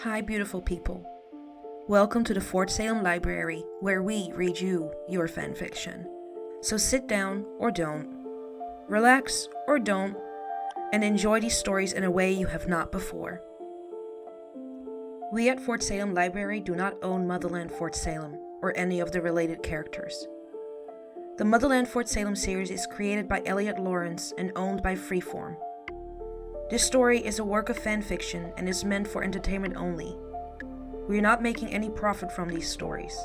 Hi, beautiful people. Welcome to the Fort Salem Library, where we read you your fanfiction. So sit down or don't, relax or don't, and enjoy these stories in a way you have not before. We at Fort Salem Library do not own Motherland Fort Salem or any of the related characters. The Motherland Fort Salem series is created by Elliot Lawrence and owned by Freeform. This story is a work of fanfiction and is meant for entertainment only. We are not making any profit from these stories.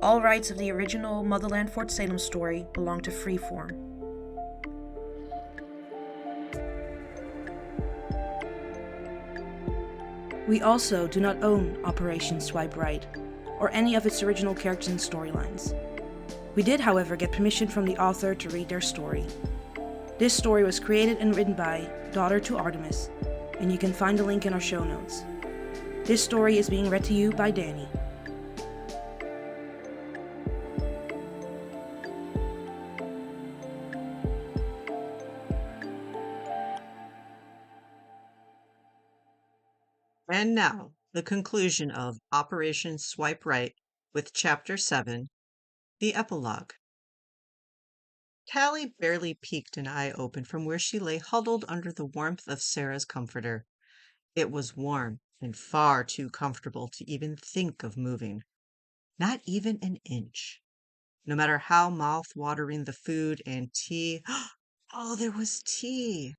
All rights of the original Motherland Fort Salem story belong to Freeform. We also do not own Operation Swipe Right, or any of its original characters and storylines. We did, however, get permission from the author to read their story. This story was created and written by Daughter to Artemis, and you can find the link in our show notes. This story is being read to you by Dani. And now, the conclusion of Operation Swipe Right with Chapter 7, the Epilogue. Callie barely peeked an eye open from where she lay huddled under the warmth of Sarah's comforter. It was warm and far too comfortable to even think of moving. Not even an inch. No matter how mouth-watering the food and tea. Oh, there was tea!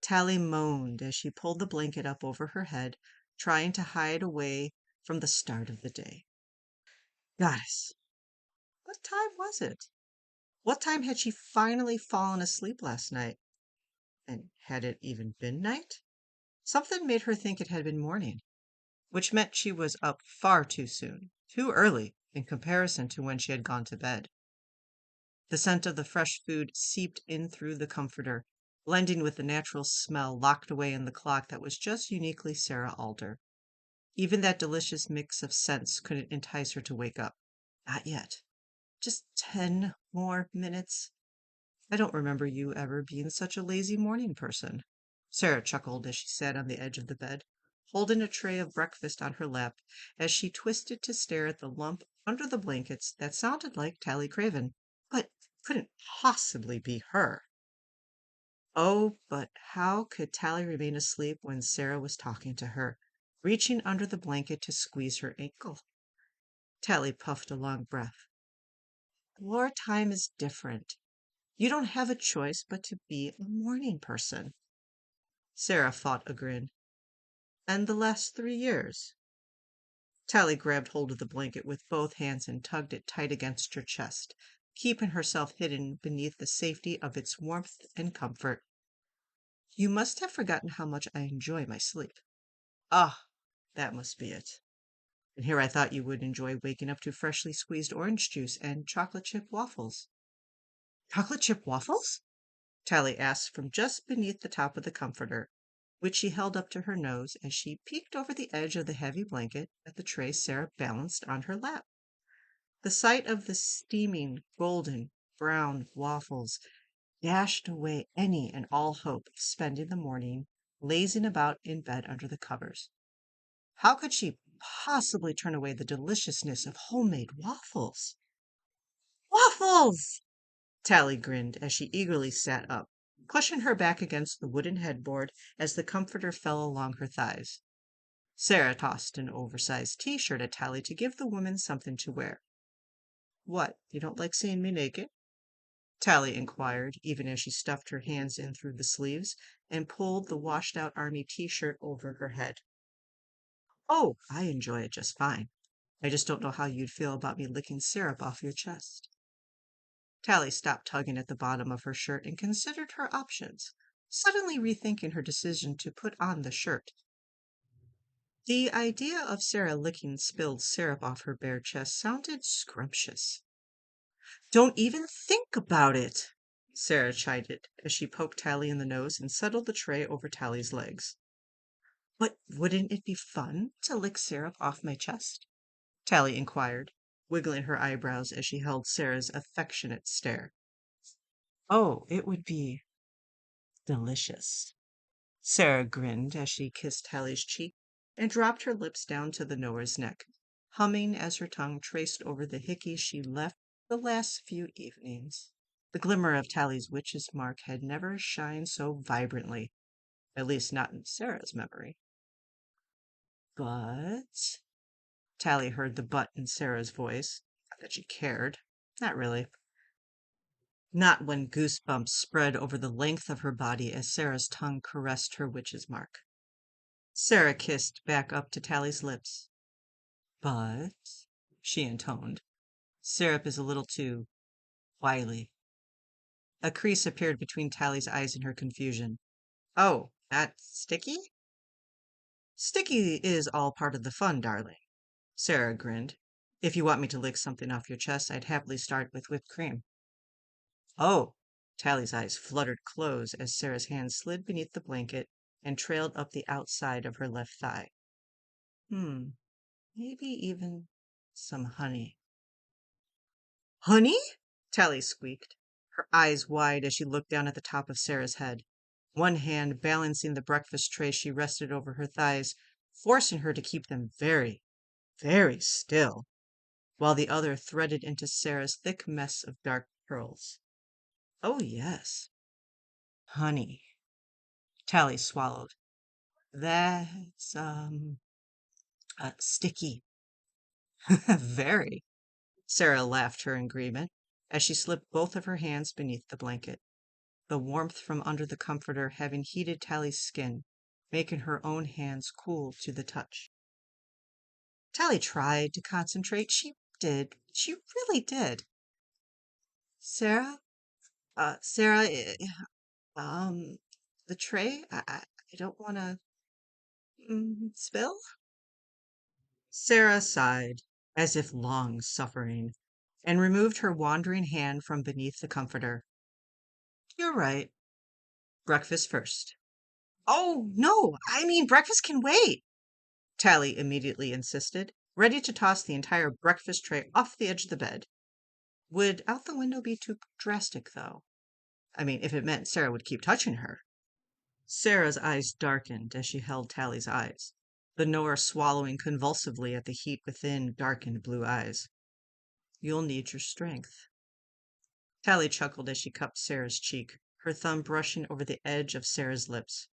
Tally moaned as she pulled the blanket up over her head, trying to hide away from the start of the day. Goddess, what time was it? What time had she finally fallen asleep last night? And had it even been night? Something made her think it had been morning, which meant she was up far too soon, too early in comparison to when she had gone to bed. The scent of the fresh food seeped in through the comforter, blending with the natural smell locked away in the clock that was just uniquely Sarah Alder. Even that delicious mix of scents couldn't entice her to wake up. Not yet. Just 10 more minutes. I don't remember you ever being such a lazy morning person. Sarah chuckled as she sat on the edge of the bed, holding a tray of breakfast on her lap as she twisted to stare at the lump under the blankets that sounded like Tally Craven, but couldn't possibly be her. Oh, but how could Tally remain asleep when Sarah was talking to her, reaching under the blanket to squeeze her ankle? Tally puffed a long breath. Wartime is different. You don't have a choice but to be a morning person. Sarah fought a grin. And the last 3 years? Tally grabbed hold of the blanket with both hands and tugged it tight against her chest, keeping herself hidden beneath the safety of its warmth and comfort. You must have forgotten how much I enjoy my sleep. Ah, that must be it. And here I thought you would enjoy waking up to freshly squeezed orange juice and chocolate chip waffles. Chocolate chip waffles? Tally asked from just beneath the top of the comforter, which she held up to her nose as she peeked over the edge of the heavy blanket at the tray Sarah balanced on her lap. The sight of the steaming, golden brown waffles dashed away any and all hope of spending the morning lazing about in bed under the covers. How could she possibly turn away the deliciousness of homemade waffles? Waffles! Tally grinned as she eagerly sat up, pushing her back against the wooden headboard as the comforter fell along her thighs. Sarah tossed an oversized T-shirt at Tally to give the woman something to wear. What, you don't like seeing me naked? Tally inquired, even as she stuffed her hands in through the sleeves and pulled the washed-out army T-shirt over her head. Oh, I enjoy it just fine. I just don't know how you'd feel about me licking syrup off your chest. Tally stopped tugging at the bottom of her shirt and considered her options, suddenly rethinking her decision to put on the shirt. The idea of Sarah licking spilled syrup off her bare chest sounded scrumptious. Don't even think about it, Sarah chided as she poked Tally in the nose and settled the tray over Tally's legs. But wouldn't it be fun to lick syrup off my chest? Tally inquired, wiggling her eyebrows as she held Sarah's affectionate stare. Oh, it would be delicious. Sarah grinned as she kissed Tally's cheek, and dropped her lips down to the knower's neck, humming as her tongue traced over the hickey she left the last few evenings. The glimmer of Tally's witch's mark had never shined so vibrantly, at least not in Sarah's memory. But Tally heard the but in Sarah's voice. Not that she cared. Not really. Not when goosebumps spread over the length of her body as Sarah's tongue caressed her witch's mark. Sarah kissed back up to Tally's lips. But, she intoned, syrup is a little too wily. A crease appeared between Tally's eyes in her confusion. Oh, that sticky? Sticky is all part of the fun, darling. Sarah grinned. If you want me to lick something off your chest, I'd happily start with whipped cream. Oh! Tally's eyes fluttered close as Sarah's hand slid beneath the blanket and trailed up the outside of her left thigh. Maybe even some honey. Honey? Tally squeaked, her eyes wide as she looked down at the top of Sarah's head. One hand balancing the breakfast tray, she rested over her thighs, forcing her to keep them very, very still, while the other threaded into Sarah's thick mess of dark curls. Oh, yes. Honey. Tally swallowed. That's, sticky. Very. Sarah laughed her agreement as she slipped both of her hands beneath the blanket, the warmth from under the comforter having heated Tally's skin, making her own hands cool to the touch. Tally tried to concentrate. She did. She really did. Sarah? Sarah, the tray? I don't want to spill? Sarah sighed, as if long suffering, and removed her wandering hand from beneath the comforter. You're right. Breakfast first. Oh, no, I mean, breakfast can wait, Tally immediately insisted, ready to toss the entire breakfast tray off the edge of the bed. Would out the window be too drastic, though? I mean, if it meant Sarah would keep touching her. Sarah's eyes darkened as she held Tally's eyes, the knower swallowing convulsively at the heat within darkened blue eyes. You'll need your strength. Tally chuckled as she cupped Sarah's cheek, her thumb brushing over the edge of Sarah's lips.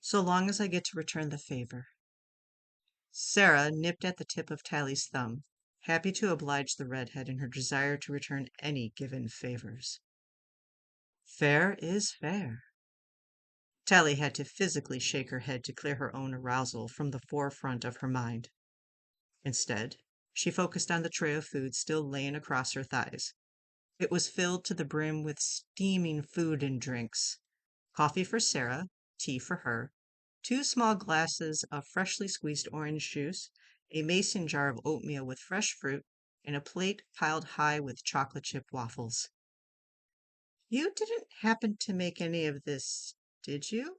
So long as I get to return the favor. Sarah nipped at the tip of Tally's thumb, happy to oblige the redhead in her desire to return any given favors. Fair is fair. Tally had to physically shake her head to clear her own arousal from the forefront of her mind. Instead, she focused on the tray of food still laying across her thighs. It was filled to the brim with steaming food and drinks. Coffee for Sarah, tea for her, 2 small glasses of freshly squeezed orange juice, a mason jar of oatmeal with fresh fruit, and a plate piled high with chocolate chip waffles. You didn't happen to make any of this, did you?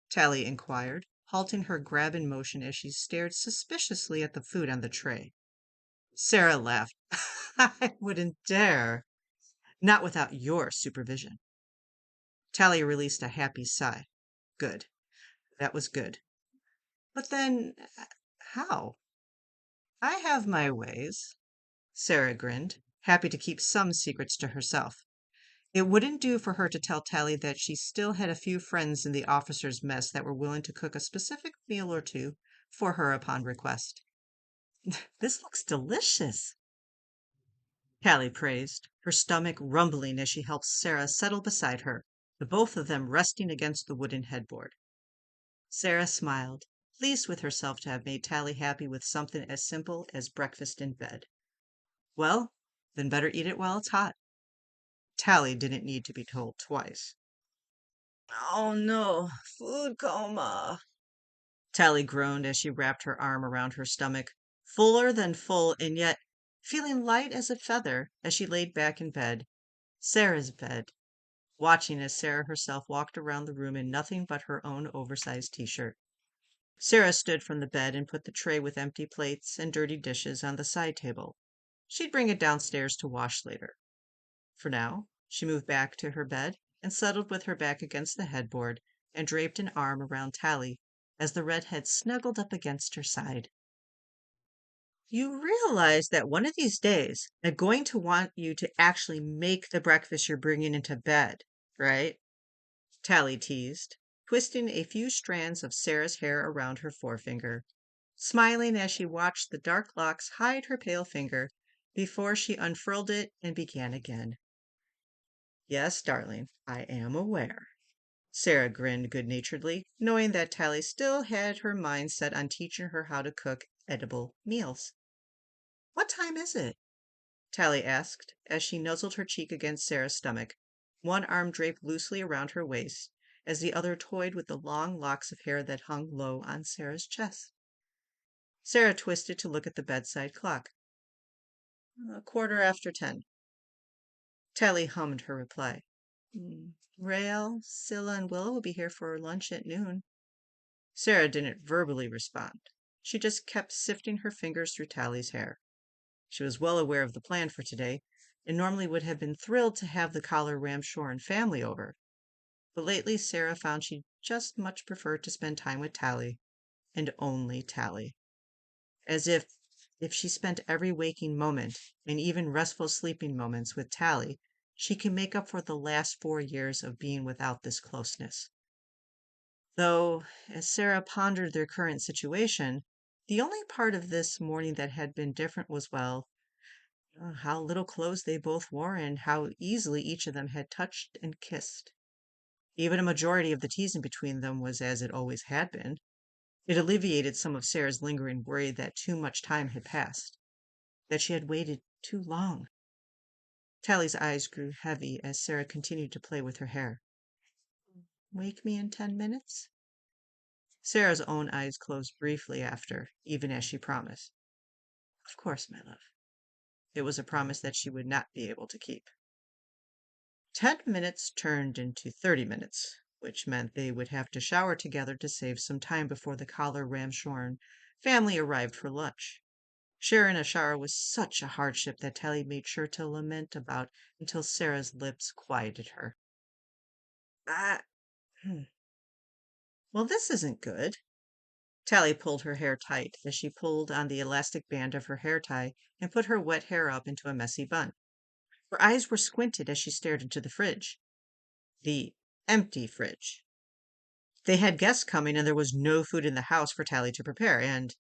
Tally inquired, halting her grab in motion as she stared suspiciously at the food on the tray. Sarah laughed. I wouldn't dare. Not without your supervision. Tally released a happy sigh. Good. That was good. But then, how? I have my ways. Sarah grinned, happy to keep some secrets to herself. It wouldn't do for her to tell Tally that she still had a few friends in the officers' mess that were willing to cook a specific meal or two for her upon request. This looks delicious, Tally praised, her stomach rumbling as she helped Sarah settle beside her, the both of them resting against the wooden headboard. Sarah smiled, pleased with herself to have made Tally happy with something as simple as breakfast in bed. Well, then better eat it while it's hot. Tally didn't need to be told twice. Oh no, food coma. Tally groaned as she wrapped her arm around her stomach, fuller than full and yet feeling light as a feather as she laid back in bed, Sarah's bed, watching as Sarah herself walked around the room in nothing but her own oversized t-shirt. Sarah stood from the bed and put the tray with empty plates and dirty dishes on the side table. She'd bring it downstairs to wash later. For now, she moved back to her bed and settled with her back against the headboard and draped an arm around Tally, as the redhead snuggled up against her side. You realize that one of these days I'm going to want you to actually make the breakfast you're bringing into bed, right? Tally teased, twisting a few strands of Sarah's hair around her forefinger, smiling as she watched the dark locks hide her pale finger before she unfurled it and began again. Yes, darling, I am aware. Sarah grinned good-naturedly, knowing that Tally still had her mind set on teaching her how to cook edible meals. What time is it? Tally asked, as she nuzzled her cheek against Sarah's stomach, one arm draped loosely around her waist, as the other toyed with the long locks of hair that hung low on Sarah's chest. Sarah twisted to look at the bedside clock. 10:15. Tally hummed her reply. Rael, Scylla, and Willow will be here for lunch at noon. Sarah didn't verbally respond. She just kept sifting her fingers through Tally's hair. She was well aware of the plan for today, and normally would have been thrilled to have the Collar Ramshoren family over. But lately Sarah found she just much preferred to spend time with Tally, and only Tally. As if she spent every waking moment, and even restful sleeping moments, with Tally, she could make up for the last 4 years of being without this closeness. Though, as Sarah pondered their current situation, the only part of this morning that had been different was, well, how little clothes they both wore and how easily each of them had touched and kissed. Even a majority of the teasing between them was as it always had been. It alleviated some of Sarah's lingering worry that too much time had passed, that she had waited too long. Tally's eyes grew heavy as Sarah continued to play with her hair. Wake me in 10 minutes? Sarah's own eyes closed briefly after, even as she promised. Of course, my love. It was a promise that she would not be able to keep. 10 minutes turned into 30 minutes, which meant they would have to shower together to save some time before the Collar Ramshorn family arrived for lunch. Sharing a shower was such a hardship that Tally made sure to lament about until Sarah's lips quieted her. Ah, well, this isn't good. Tally pulled her hair tight as she pulled on the elastic band of her hair tie and put her wet hair up into a messy bun. Her eyes were squinted as she stared into the fridge. The empty fridge. They had guests coming and there was no food in the house for Tally to prepare, and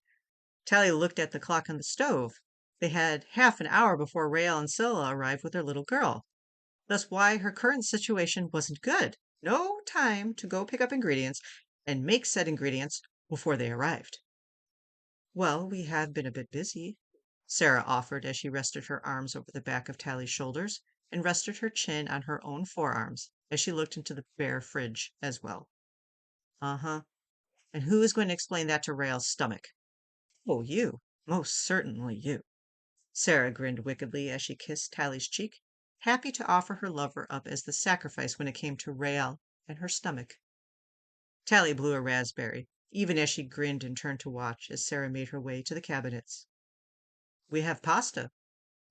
Tally looked at the clock on the stove. They had half an hour before Rael and Scylla arrived with their little girl. Thus why her current situation wasn't good. No time to go pick up ingredients and make said ingredients before they arrived. Well, we have been a bit busy, Sarah offered as she rested her arms over the back of Tally's shoulders and rested her chin on her own forearms as she looked into the bare fridge as well. Uh-huh. And who is going to explain that to Rael's stomach? Oh, you. Most certainly you. Sarah grinned wickedly as she kissed Tally's cheek, happy to offer her lover up as the sacrifice when it came to Rael and her stomach. Tally blew a raspberry, even as she grinned and turned to watch as Sarah made her way to the cabinets. We have pasta,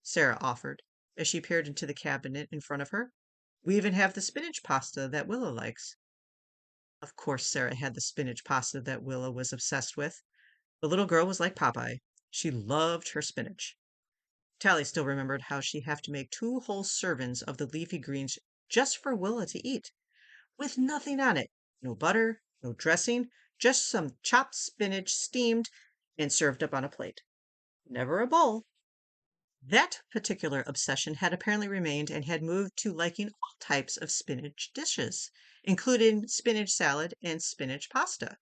Sarah offered, as she peered into the cabinet in front of her. We even have the spinach pasta that Willow likes. Of course, Sarah had the spinach pasta that Willow was obsessed with. The little girl was like Popeye. She loved her spinach. Tally still remembered how she'd have to make 2 whole servings of the leafy greens just for Willow to eat, with nothing on it. No butter, no dressing, just some chopped spinach steamed and served up on a plate. Never a bowl. That particular obsession had apparently remained and had moved to liking all types of spinach dishes, including spinach salad and spinach pasta.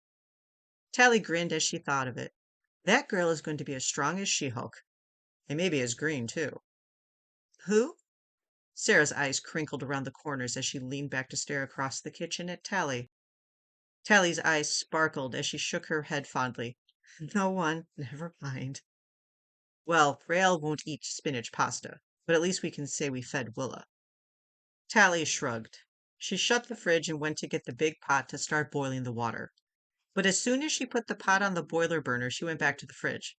Tally grinned as she thought of it. That girl is going to be as strong as She-Hulk, and maybe as green, too. Who? Sarah's eyes crinkled around the corners as she leaned back to stare across the kitchen at Tally. Tally's eyes sparkled as she shook her head fondly. No one, never mind. Well, Rael won't eat spinach pasta, but at least we can say we fed Willa. Tally shrugged. She shut the fridge and went to get the big pot to start boiling the water. But as soon as she put the pot on the boiler burner, she went back to the fridge.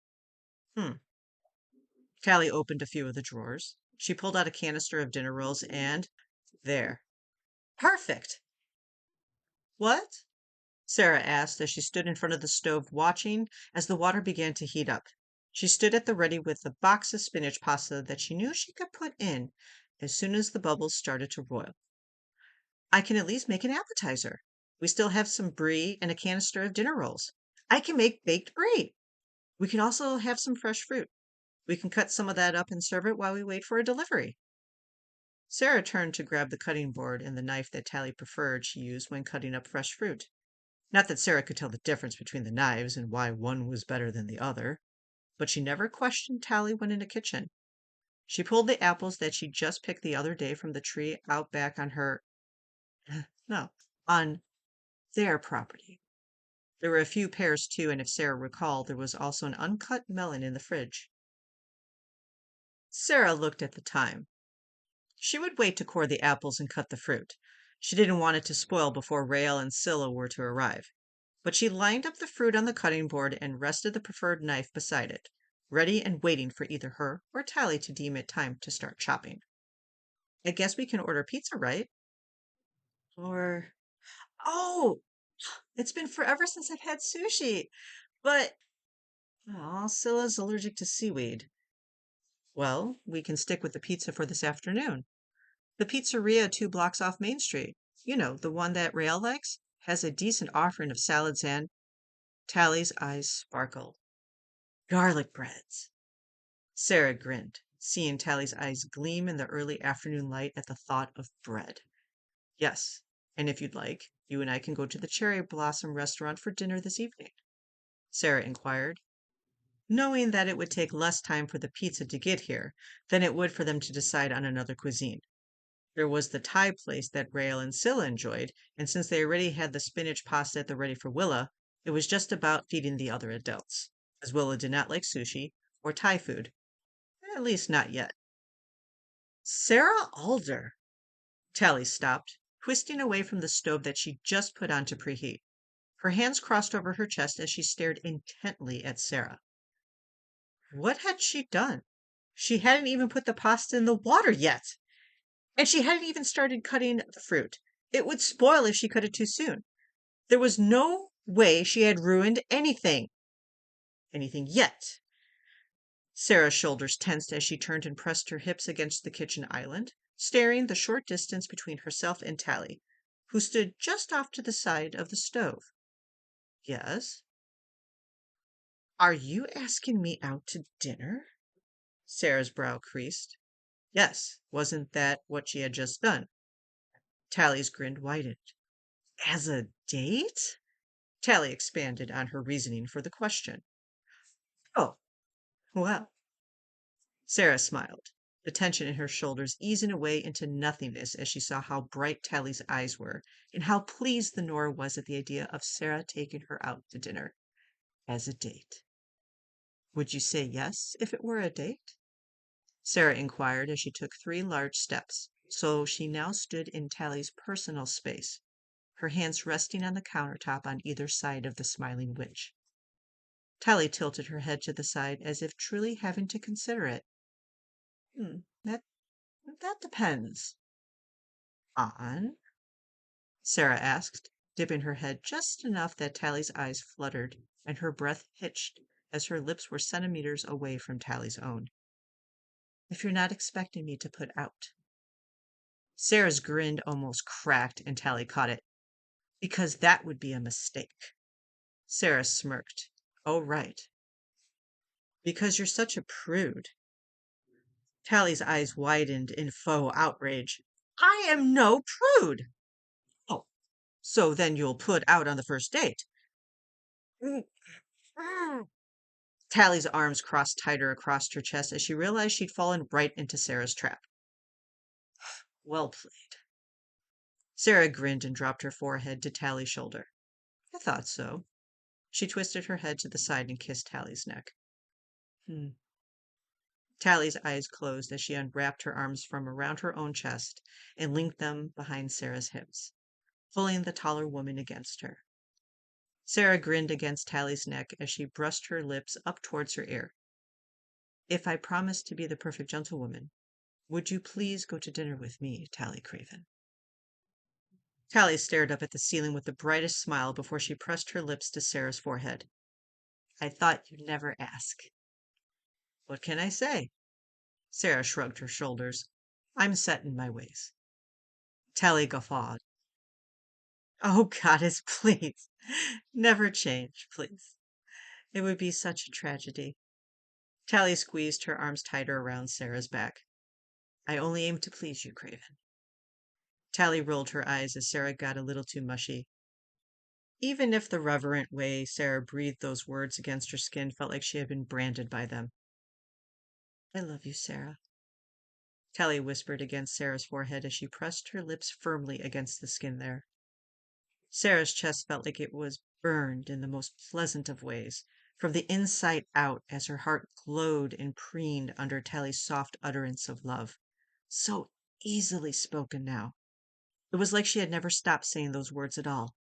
Tally opened a few of the drawers. She pulled out a canister of dinner rolls and there. Perfect! What? Sarah asked as she stood in front of the stove watching as the water began to heat up. She stood at the ready with a box of spinach pasta that she knew she could put in as soon as the bubbles started to boil. I can at least make an appetizer. We still have some brie and a canister of dinner rolls. I can make baked brie. We can also have some fresh fruit. We can cut some of that up and serve it while we wait for a delivery. Sarah turned to grab the cutting board and the knife that Tally preferred she used when cutting up fresh fruit. Not that Sarah could tell the difference between the knives and why one was better than the other, but she never questioned Tally when in the kitchen. She pulled the apples that she just picked the other day from the tree out back on her, no, on their property. There were a few pears too, and if Sarah recalled, there was also an uncut melon in the fridge. Sarah looked at the time. She would wait to core the apples and cut the fruit. She didn't want it to spoil before Rael and Scylla were to arrive. But she lined up the fruit on the cutting board and rested the preferred knife beside it, ready and waiting for either her or Tally to deem it time to start chopping. I guess we can order pizza, right? Or, oh, it's been forever since I've had sushi, but, oh, Scylla's allergic to seaweed. Well, we can stick with the pizza for this afternoon. The pizzeria 2 blocks off Main Street, you know, the one that Rael likes, has a decent offering of salads and Tally's eyes sparkled. Garlic breads. Sarah grinned, seeing Tally's eyes gleam in the early afternoon light at the thought of bread. Yes, and if you'd like, you and I can go to the Cherry Blossom restaurant for dinner this evening, Sarah inquired, knowing that it would take less time for the pizza to get here than it would for them to decide on another cuisine. There was the Thai place that Rael and Scylla enjoyed, and since they already had the spinach pasta at the ready for Willa, it was just about feeding the other adults, as Willa did not like sushi or Thai food, at least not yet. Sarah Alder. Tally stopped, twisting away from the stove that she just put on to preheat. Her hands crossed over her chest as she stared intently at Sarah. What had she done? She hadn't even put the pasta in the water yet! And she hadn't even started cutting the fruit. It would spoil if she cut it too soon. There was no way she had ruined anything. Anything yet. Sarah's shoulders tensed as she turned and pressed her hips against the kitchen island, staring the short distance between herself and Tally, who stood just off to the side of the stove. Yes? Are you asking me out to dinner? Sarah's brow creased. Yes, wasn't that what she had just done? Tally's grin widened. As a date? Tally expanded on her reasoning for the question. Oh, well. Sarah smiled, the tension in her shoulders easing away into nothingness as she saw how bright Tally's eyes were and how pleased the Nora was at the idea of Sarah taking her out to dinner. As a date. Would you say yes if it were a date? Sarah inquired as she took 3 large steps, so she now stood in Tally's personal space, her hands resting on the countertop on either side of the smiling witch. Tally tilted her head to the side as if truly having to consider it. That depends. On? Sarah asked, dipping her head just enough that Tally's eyes fluttered and her breath hitched as her lips were centimeters away from Tally's own. If you're not expecting me to put out. Sarah's grin almost cracked and Tally caught it. Because that would be a mistake. Sarah smirked. Oh, right. Because you're such a prude. Tally's eyes widened in faux outrage. I am no prude. Oh, so then you'll put out on the first date. Tally's arms crossed tighter across her chest as she realized she'd fallen right into Sarah's trap. Well played. Sarah grinned and dropped her forehead to Tally's shoulder. I thought so. She twisted her head to the side and kissed Tally's neck. Tally's eyes closed as she unwrapped her arms from around her own chest and linked them behind Sarah's hips, pulling the taller woman against her. Sarah grinned against Tally's neck as she brushed her lips up towards her ear. If I promise to be the perfect gentlewoman, would you please go to dinner with me, Tally Craven? Tally stared up at the ceiling with the brightest smile before she pressed her lips to Sarah's forehead. I thought you'd never ask. What can I say? Sarah shrugged her shoulders. I'm set in my ways. Tally guffawed. Oh, goddess, please. Never change, please. It would be such a tragedy. Tally squeezed her arms tighter around Sarah's back. I only aim to please you, Craven. Tally rolled her eyes as Sarah got a little too mushy. Even if the reverent way Sarah breathed those words against her skin felt like she had been branded by them. I love you, Sarah. Tally whispered against Sarah's forehead as she pressed her lips firmly against the skin there. Sarah's chest felt like it was burned in the most pleasant of ways, from the inside out, as her heart glowed and preened under Tally's soft utterance of love. So easily spoken now. It was like she had never stopped saying those words at all,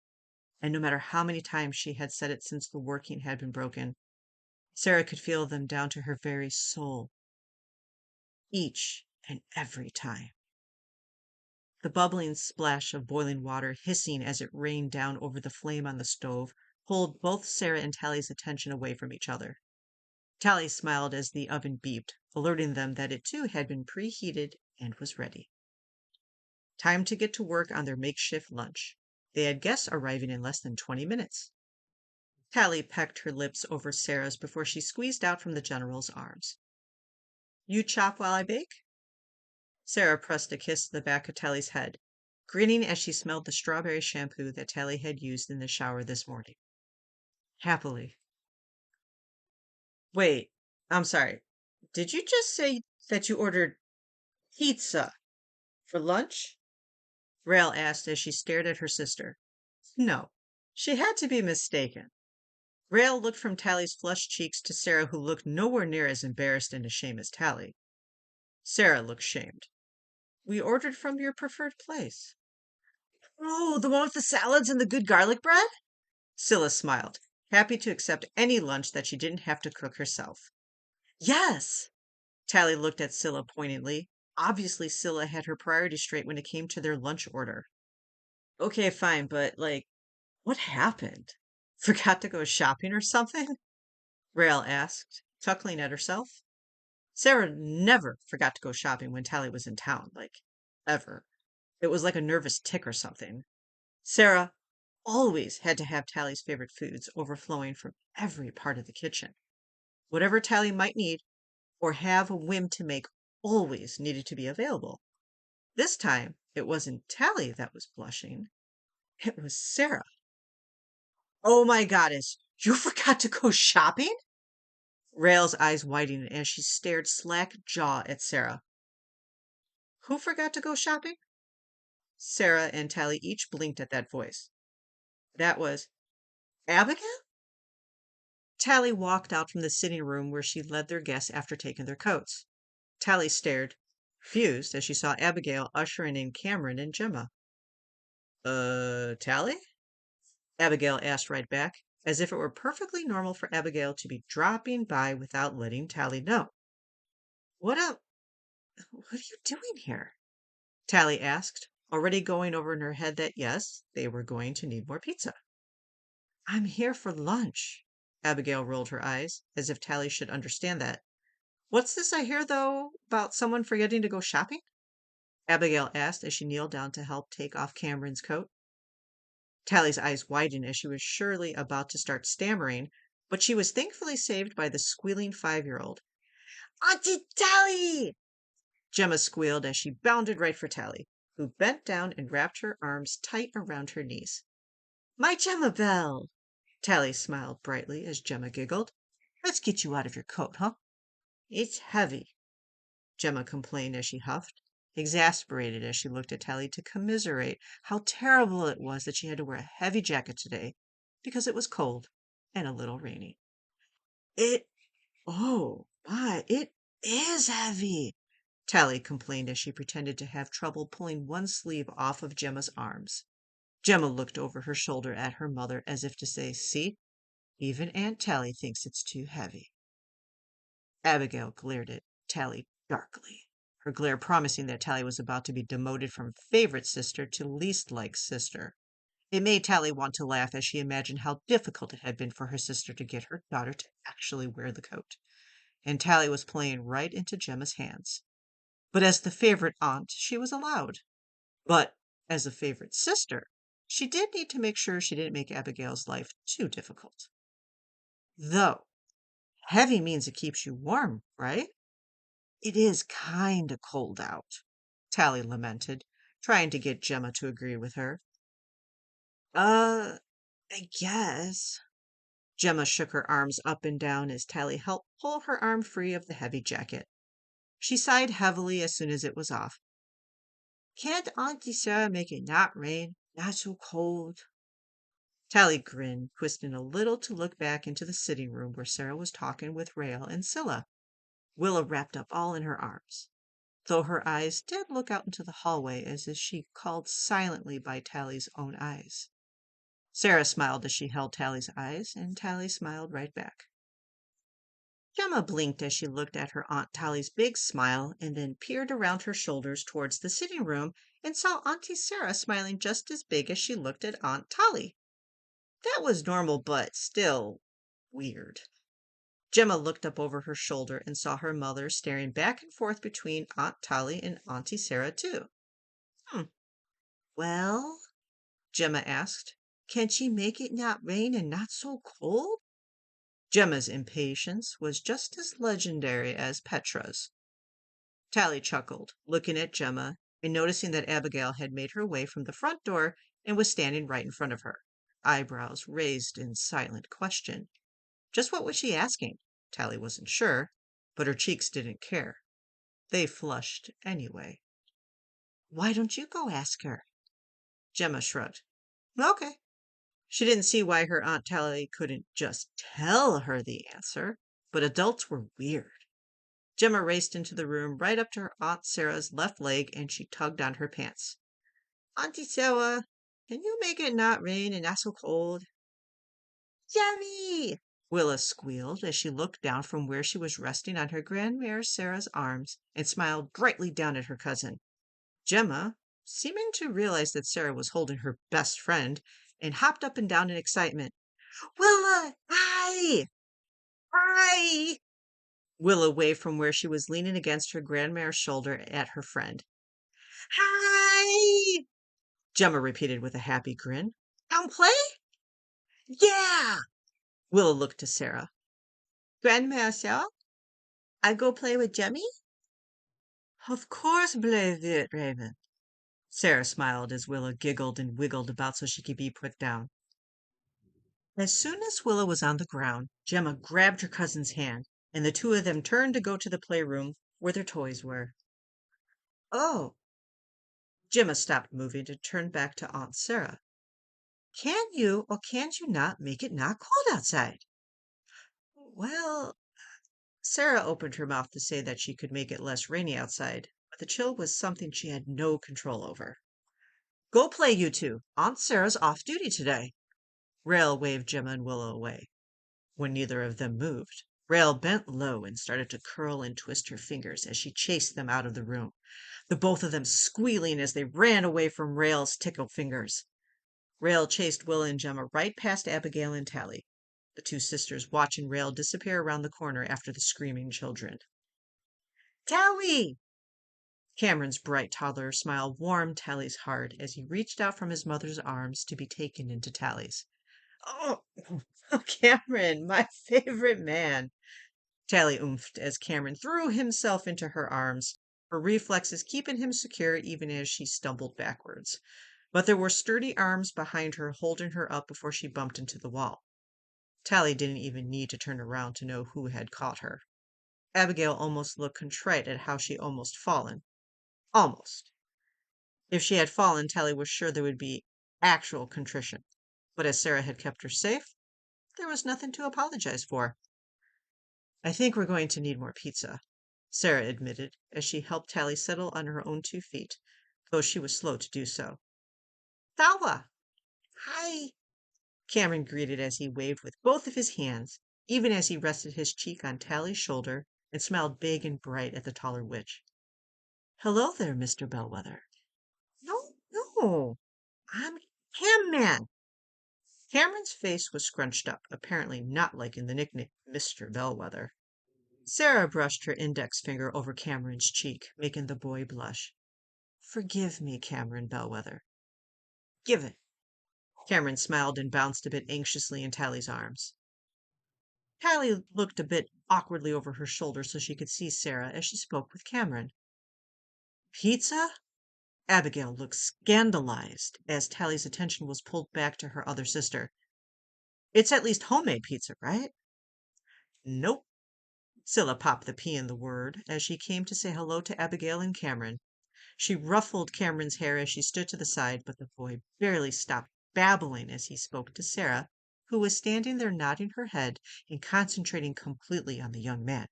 and no matter how many times she had said it since the working had been broken, Sarah could feel them down to her very soul, each and every time. The bubbling splash of boiling water hissing as it rained down over the flame on the stove pulled both Sarah and Tally's attention away from each other. Tally smiled as the oven beeped, alerting them that it too had been preheated and was ready. Time to get to work on their makeshift lunch. They had guests arriving in less than 20 minutes. Tally pecked her lips over Sarah's before she squeezed out from the general's arms. You chop while I bake? Sarah pressed a kiss to the back of Tally's head, grinning as she smelled the strawberry shampoo that Tally had used in the shower this morning. Happily. Wait, I'm sorry. Did you just say that you ordered pizza for lunch? Rael asked as she stared at her sister. No, she had to be mistaken. Rael looked from Tally's flushed cheeks to Sarah, who looked nowhere near as embarrassed and ashamed as Tally. Sarah looked shamed. We ordered from your preferred place. Oh, the one with the salads and the good garlic bread? Scylla smiled, happy to accept any lunch that she didn't have to cook herself. Yes! Tally looked at Scylla pointedly. Obviously, Scylla had her priorities straight when it came to their lunch order. Okay, fine, but, what happened? Forgot to go shopping or something? Rael asked, chuckling at herself. Sarah never forgot to go shopping when Tally was in town, ever. It was like a nervous tick or something. Sarah always had to have Tally's favorite foods overflowing from every part of the kitchen. Whatever Tally might need or have a whim to make always needed to be available. This time, it wasn't Tally that was blushing. It was Sarah. Oh my goddess, you forgot to go shopping? Rael's eyes widened as she stared slack-jaw at Sarah. Who forgot to go shopping? Sarah and Tally each blinked at that voice. That was Abigail? Tally walked out from the sitting room where she led their guests after taking their coats. Tally stared, confused, as she saw Abigail ushering in Cameron and Gemma. Tally? Abigail asked right back, as if it were perfectly normal for Abigail to be dropping by without letting Tally know. What are you doing here? Tally asked, already going over in her head that yes, they were going to need more pizza. I'm here for lunch. Abigail rolled her eyes, as if Tally should understand that. What's this I hear, though, about someone forgetting to go shopping? Abigail asked as she kneeled down to help take off Cameron's coat. Tally's eyes widened as she was surely about to start stammering, but she was thankfully saved by the squealing 5-year-old. Auntie Tally! Gemma squealed as she bounded right for Tally, who bent down and wrapped her arms tight around her knees. My Gemma Belle! Tally smiled brightly as Gemma giggled. Let's get you out of your coat, huh? It's heavy, Gemma complained as she huffed, exasperated as she looked at Tally to commiserate how terrible it was that she had to wear a heavy jacket today because it was cold and a little rainy. Oh my, it is heavy, Tally complained as she pretended to have trouble pulling one sleeve off of Gemma's arms. Gemma looked over her shoulder at her mother as if to say, see, even Aunt Tally thinks it's too heavy. Abigail glared at Tally darkly. her glare promising that Tally was about to be demoted from favorite sister to least liked sister. It made Tally want to laugh as she imagined how difficult it had been for her sister to get her daughter to actually wear the coat. And Tally was playing right into Gemma's hands. But as the favorite aunt, she was allowed. But as a favorite sister, she did need to make sure she didn't make Abigail's life too difficult. Though, heavy means it keeps you warm, right? It is kind of cold out, Tally lamented, trying to get Gemma to agree with her. I guess. Gemma shook her arms up and down as Tally helped pull her arm free of the heavy jacket. She sighed heavily as soon as it was off. Can't Auntie Sarah make it not rain, not so cold? Tally grinned, twisting a little to look back into the sitting room where Sarah was talking with Rael and Scylla, Willa wrapped up all in her arms, though her eyes did look out into the hallway as if she called silently by Tally's own eyes. Sarah smiled as she held Tally's eyes, and Tally smiled right back. Gemma blinked as she looked at her Aunt Tally's big smile and then peered around her shoulders towards the sitting room and saw Auntie Sarah smiling just as big as she looked at Aunt Tally. That was normal, but still weird. Gemma looked up over her shoulder and saw her mother staring back and forth between Aunt Tally and Auntie Sarah, too. Well, Gemma asked, can she make it not rain and not so cold? Gemma's impatience was just as legendary as Petra's. Tally chuckled, looking at Gemma and noticing that Abigail had made her way from the front door and was standing right in front of her, eyebrows raised in silent question. Just what was she asking? Tally wasn't sure, but her cheeks didn't care. They flushed anyway. Why don't you go ask her? Gemma shrugged. Okay. She didn't see why her Aunt Tally couldn't just tell her the answer, but adults were weird. Gemma raced into the room right up to her Aunt Sarah's left leg and she tugged on her pants. Auntie Sarah, can you make it not rain and not so cold? Yummy! Willa squealed as she looked down from where she was resting on her grandmare Sarah's arms and smiled brightly down at her cousin. Gemma, seeming to realize that Sarah was holding her best friend, and hopped up and down in excitement. Willa, hi! Hi! Willa waved from where she was leaning against her grandmare's shoulder at her friend. Hi! Gemma repeated with a happy grin. Come play? Yeah! Willa looked to Sarah. Grandma Sarah, I go play with Jemmy? Of course, play it, Raymond. Sarah smiled as Willa giggled and wiggled about so she could be put down. As soon as Willa was on the ground, Gemma grabbed her cousin's hand, and the two of them turned to go to the playroom where their toys were. Oh! Gemma stopped moving and turned back to Aunt Sarah. Can you or can't you not make it not cold outside? Well, Sarah opened her mouth to say that she could make it less rainy outside, but the chill was something she had no control over. Go play, you two. Aunt Sarah's off duty today. Rael waved Gemma and Willow away. When neither of them moved, Rael bent low and started to curl and twist her fingers as she chased them out of the room, the both of them squealing as they ran away from Rael's tickled fingers. Rael chased Willa and Gemma right past Abigail and Tally, the two sisters watching Rael disappear around the corner after the screaming children. Tally! Cameron's bright toddler smile warmed Tally's heart as he reached out from his mother's arms to be taken into Tally's. Oh, Cameron, my favorite man. Tally oomphed as Cameron threw himself into her arms, her reflexes keeping him secure even as she stumbled backwards. But there were sturdy arms behind her holding her up before she bumped into the wall. Tally didn't even need to turn around to know who had caught her. Abigail almost looked contrite at how she almost fallen. Almost. If she had fallen, Tally was sure there would be actual contrition. But as Sarah had kept her safe, there was nothing to apologize for. I think we're going to need more pizza, Sarah admitted as she helped Tally settle on her own 2 feet, though she was slow to do so. Tawa! Hi! Cameron greeted as he waved with both of his hands, even as he rested his cheek on Tally's shoulder and smiled big and bright at the taller witch. Hello there, Mr. Bellwether. No, no, I'm Cam-Man. Cameron's face was scrunched up, apparently not liking the nickname Mr. Bellwether. Sarah brushed her index finger over Cameron's cheek, making the boy blush. Forgive me, Cameron Bellwether. Give it. Cameron smiled and bounced a bit anxiously in Tally's arms. Tally looked a bit awkwardly over her shoulder so she could see Sarah as she spoke with Cameron. Pizza? Abigail looked scandalized as Tally's attention was pulled back to her other sister. It's at least homemade pizza, right? Nope. Scylla popped the P in the word as she came to say hello to Abigail and Cameron. She ruffled Cameron's hair as she stood to the side, but the boy barely stopped babbling as he spoke to Sarah, who was standing there nodding her head and concentrating completely on the young man,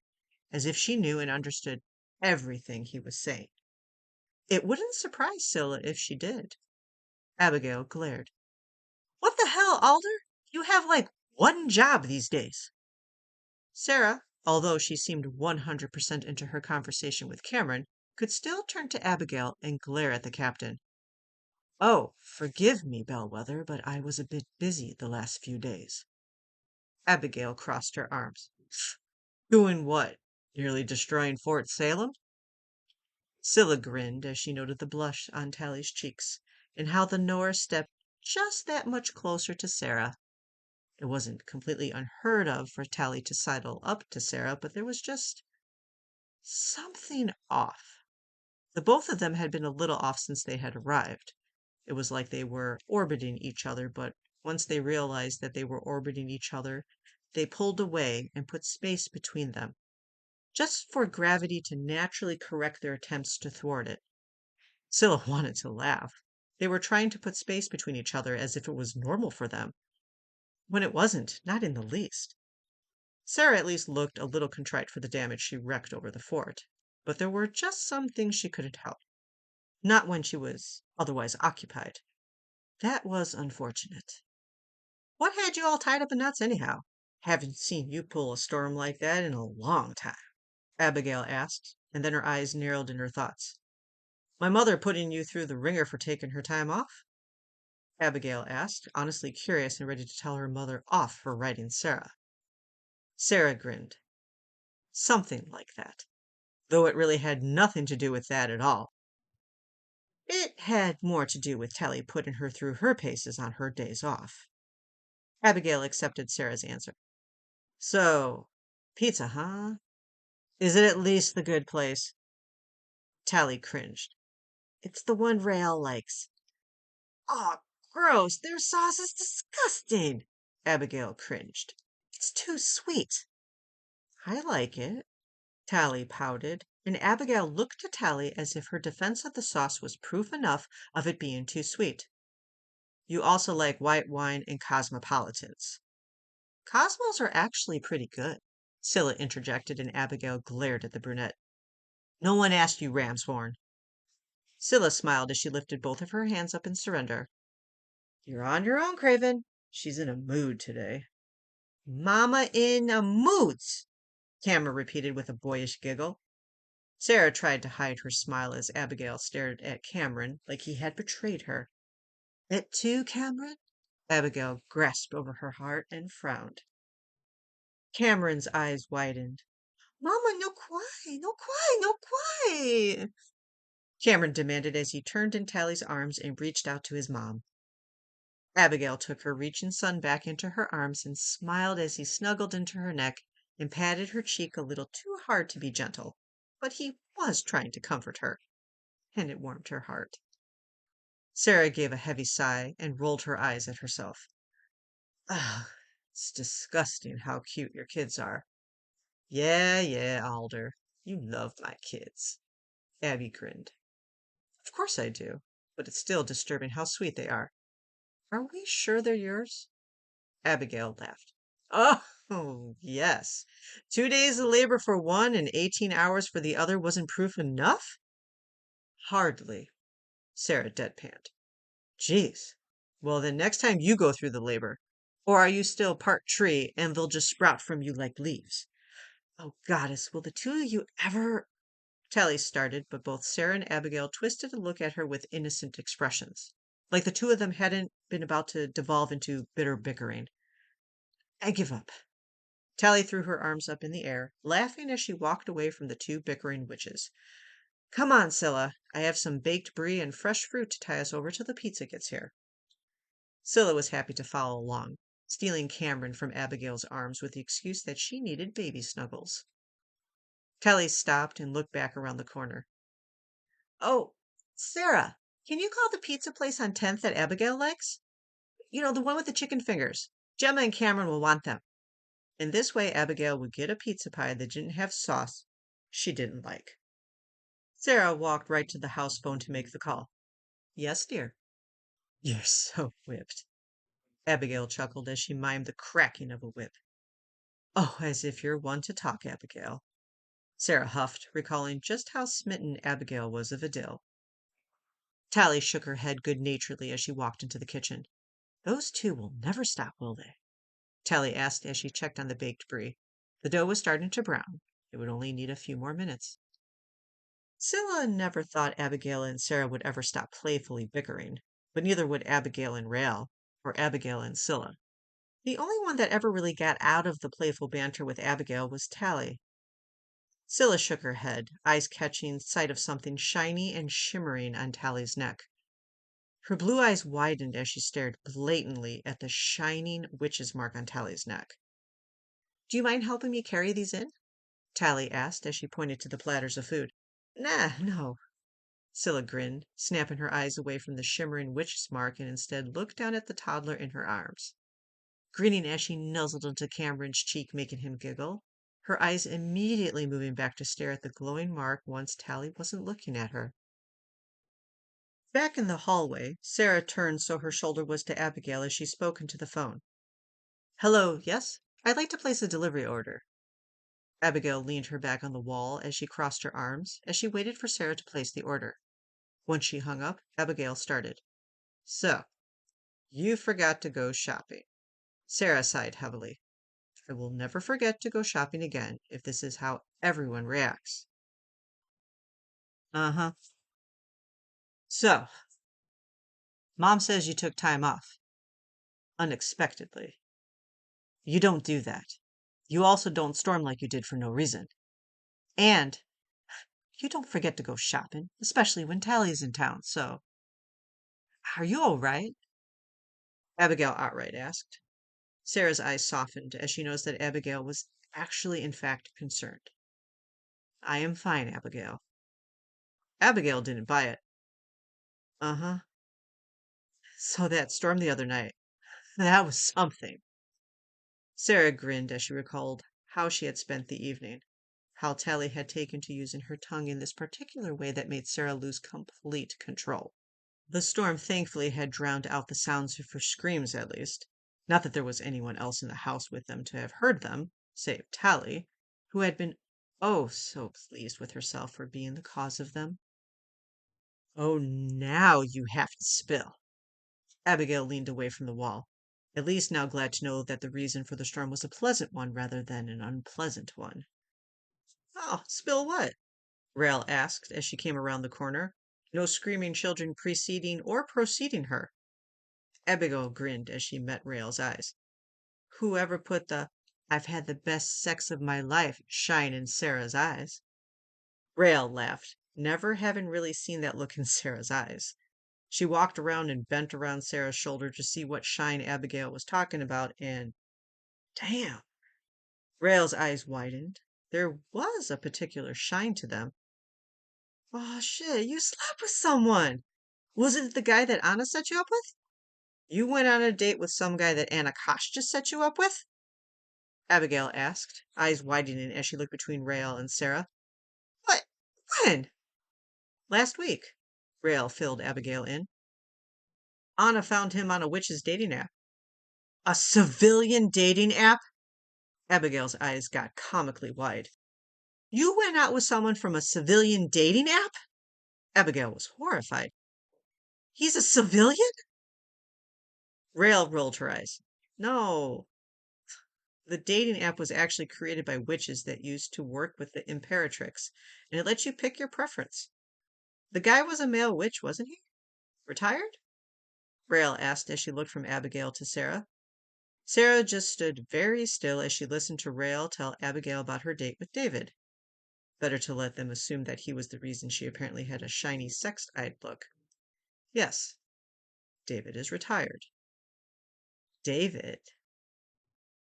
as if she knew and understood everything he was saying. It wouldn't surprise Scylla if she did. Abigail glared. What the hell, Alder? You have like one job these days. Sarah, although she seemed 100% into her conversation with Cameron, could still turn to Abigail and glare at the captain. Oh, forgive me, Bellwether, but I was a bit busy the last few days. Abigail crossed her arms. Doing what? Nearly destroying Fort Salem? Scylla grinned as she noted the blush on Tally's cheeks and how the Nora stepped just that much closer to Sarah. It wasn't completely unheard of for Tally to sidle up to Sarah, but there was just something off. The both of them had been a little off since they had arrived. It was like they were orbiting each other, but once they realized that they were orbiting each other, they pulled away and put space between them, just for gravity to naturally correct their attempts to thwart it. Scylla wanted to laugh. They were trying to put space between each other as if it was normal for them, when it wasn't, not in the least. Sarah at least looked a little contrite for the damage she wreaked over the fort, but there were just some things she couldn't help. Not when she was otherwise occupied. That was unfortunate. What had you all tied up in knots anyhow? Haven't seen you pull a storm like that in a long time, Abigail asked, and then her eyes narrowed in her thoughts. My mother putting you through the ringer for taking her time off? Abigail asked, honestly curious and ready to tell her mother off for writing Sarah. Sarah grinned. Something like that, though it really had nothing to do with that at all. It had more to do with Tally putting her through her paces on her days off. Abigail accepted Sarah's answer. So, pizza, huh? Is it at least the good place? Tally cringed. It's the one Rael likes. Oh, gross. Their sauce is disgusting. Abigail cringed. It's too sweet. I like it. Tally pouted, and Abigail looked to Tally as if her defense of the sauce was proof enough of it being too sweet. You also like white wine and cosmopolitans. Cosmos are actually pretty good, Scylla interjected, and Abigail glared at the brunette. No one asked you, Ramshorn. Scylla smiled as she lifted both of her hands up in surrender. You're on your own, Craven. She's in a mood today. Mama in a mood, Cameron repeated with a boyish giggle. Sarah tried to hide her smile as Abigail stared at Cameron like he had betrayed her. It too, Cameron? Abigail grasped over her heart and frowned. Cameron's eyes widened. Mama, no cry, no cry, no cry, Cameron demanded as he turned in Tally's arms and reached out to his mom. Abigail took her reaching son back into her arms and smiled as he snuggled into her neck and patted her cheek a little too hard to be gentle, but he was trying to comfort her, and it warmed her heart. Sarah gave a heavy sigh and rolled her eyes at herself. Ah, it's disgusting how cute your kids are. Yeah, Alder. You love my kids. Abby grinned. Of course I do, but it's still disturbing how sweet they are. Are we sure they're yours? Abigail laughed. Oh, yes. 2 days of labor for one and 18 hours for the other wasn't proof enough? Hardly, Sarah deadpanned. Geez. Well, then next time you go through the labor. Or are you still part tree and they'll just sprout from you like leaves? Oh, goddess, will the two of you ever... Tally started, but both Sarah and Abigail twisted to look at her with innocent expressions, like the two of them hadn't been about to devolve into bitter bickering. I give up. Tally threw her arms up in the air, laughing as she walked away from the two bickering witches. Come on, Scylla. I have some baked brie and fresh fruit to tie us over till the pizza gets here. Scylla was happy to follow along, stealing Cameron from Abigail's arms with the excuse that she needed baby snuggles. Tally stopped and looked back around the corner. Oh, Sarah, can you call the pizza place on 10th that Abigail likes? You know, the one with the chicken fingers. Gemma and Cameron will want them. In this way, Abigail would get a pizza pie that didn't have sauce she didn't like. Sarah walked right to the house phone to make the call. Yes, dear. You're so whipped. Abigail chuckled as she mimed the cracking of a whip. Oh, as if you're one to talk, Abigail. Sarah huffed, recalling just how smitten Abigail was of Adele. Tally shook her head good-naturedly as she walked into the kitchen. Those two will never stop, will they? Tally asked as she checked on the baked brie. The dough was starting to brown. It would only need a few more minutes. Scylla never thought Abigail and Sarah would ever stop playfully bickering, but neither would Abigail and Rael, or Abigail and Scylla. The only one that ever really got out of the playful banter with Abigail was Tally. Scylla shook her head, eyes catching sight of something shiny and shimmering on Tally's neck. Her blue eyes widened as she stared blatantly at the shining witch's mark on Tally's neck. Do you mind helping me carry these in? Tally asked as she pointed to the platters of food. Nah, no. Scylla grinned, snapping her eyes away from the shimmering witch's mark and instead looked down at the toddler in her arms. Grinning as she nuzzled into Cameron's cheek, making him giggle, her eyes immediately moving back to stare at the glowing mark once Tally wasn't looking at her. Back in the hallway, Sarah turned so her shoulder was to Abigail as she spoke into the phone. Hello, yes? I'd like to place a delivery order. Abigail leaned her back on the wall as she crossed her arms, as she waited for Sarah to place the order. Once she hung up, Abigail started. So, you forgot to go shopping. Sarah sighed heavily. I will never forget to go shopping again if this is how everyone reacts. Uh-huh. So, Mom says you took time off. Unexpectedly. You don't do that. You also don't storm like you did for no reason. And you don't forget to go shopping, especially when Tally's in town, so. Are you all right? Abigail outright asked. Sarah's eyes softened as she noticed that Abigail was actually, in fact, concerned. I am fine, Abigail. Abigail didn't buy it. Uh-huh. So that storm the other night. That was something. Sarah grinned as she recalled how she had spent the evening, how Tally had taken to using her tongue in this particular way that made Sarah lose complete control. The storm thankfully had drowned out the sounds of her screams, at least. Not that there was anyone else in the house with them to have heard them, save Tally, who had been oh so pleased with herself for being the cause of them. Oh, now you have to spill. Abigail leaned away from the wall, at least now glad to know that the reason for the storm was a pleasant one rather than an unpleasant one. Oh, spill what? Rael asked as she came around the corner, no screaming children preceding or proceeding her. Abigail grinned as she met Rael's eyes. Whoever put the I've had the best sex of my life shine in Sarah's eyes? Rael laughed, never having really seen that look in Sarah's eyes. She walked around and bent around Sarah's shoulder to see what shine Abigail was talking about, and damn! Rael's eyes widened. There was a particular shine to them. Oh shit, you slept with someone! Was it the guy that Anna set you up with? You went on a date with some guy that Anna Kosh just set you up with? Abigail asked, eyes widening as she looked between Rael and Sarah. What? When? Last week. Rael filled Abigail in. Anna found him on a witch's dating app. A civilian dating app? Abigail's eyes got comically wide. You went out with someone from a civilian dating app? Abigail was horrified. He's a civilian? Rael rolled her eyes. No. The dating app was actually created by witches that used to work with the Imperatrix, and it lets you pick your preference. The guy was a male witch, wasn't he? Retired? Rael asked as she looked from Abigail to Sarah. Sarah just stood very still as she listened to Rael tell Abigail about her date with David. Better to let them assume that he was the reason she apparently had a shiny, sex-eyed look. Yes, David is retired. David?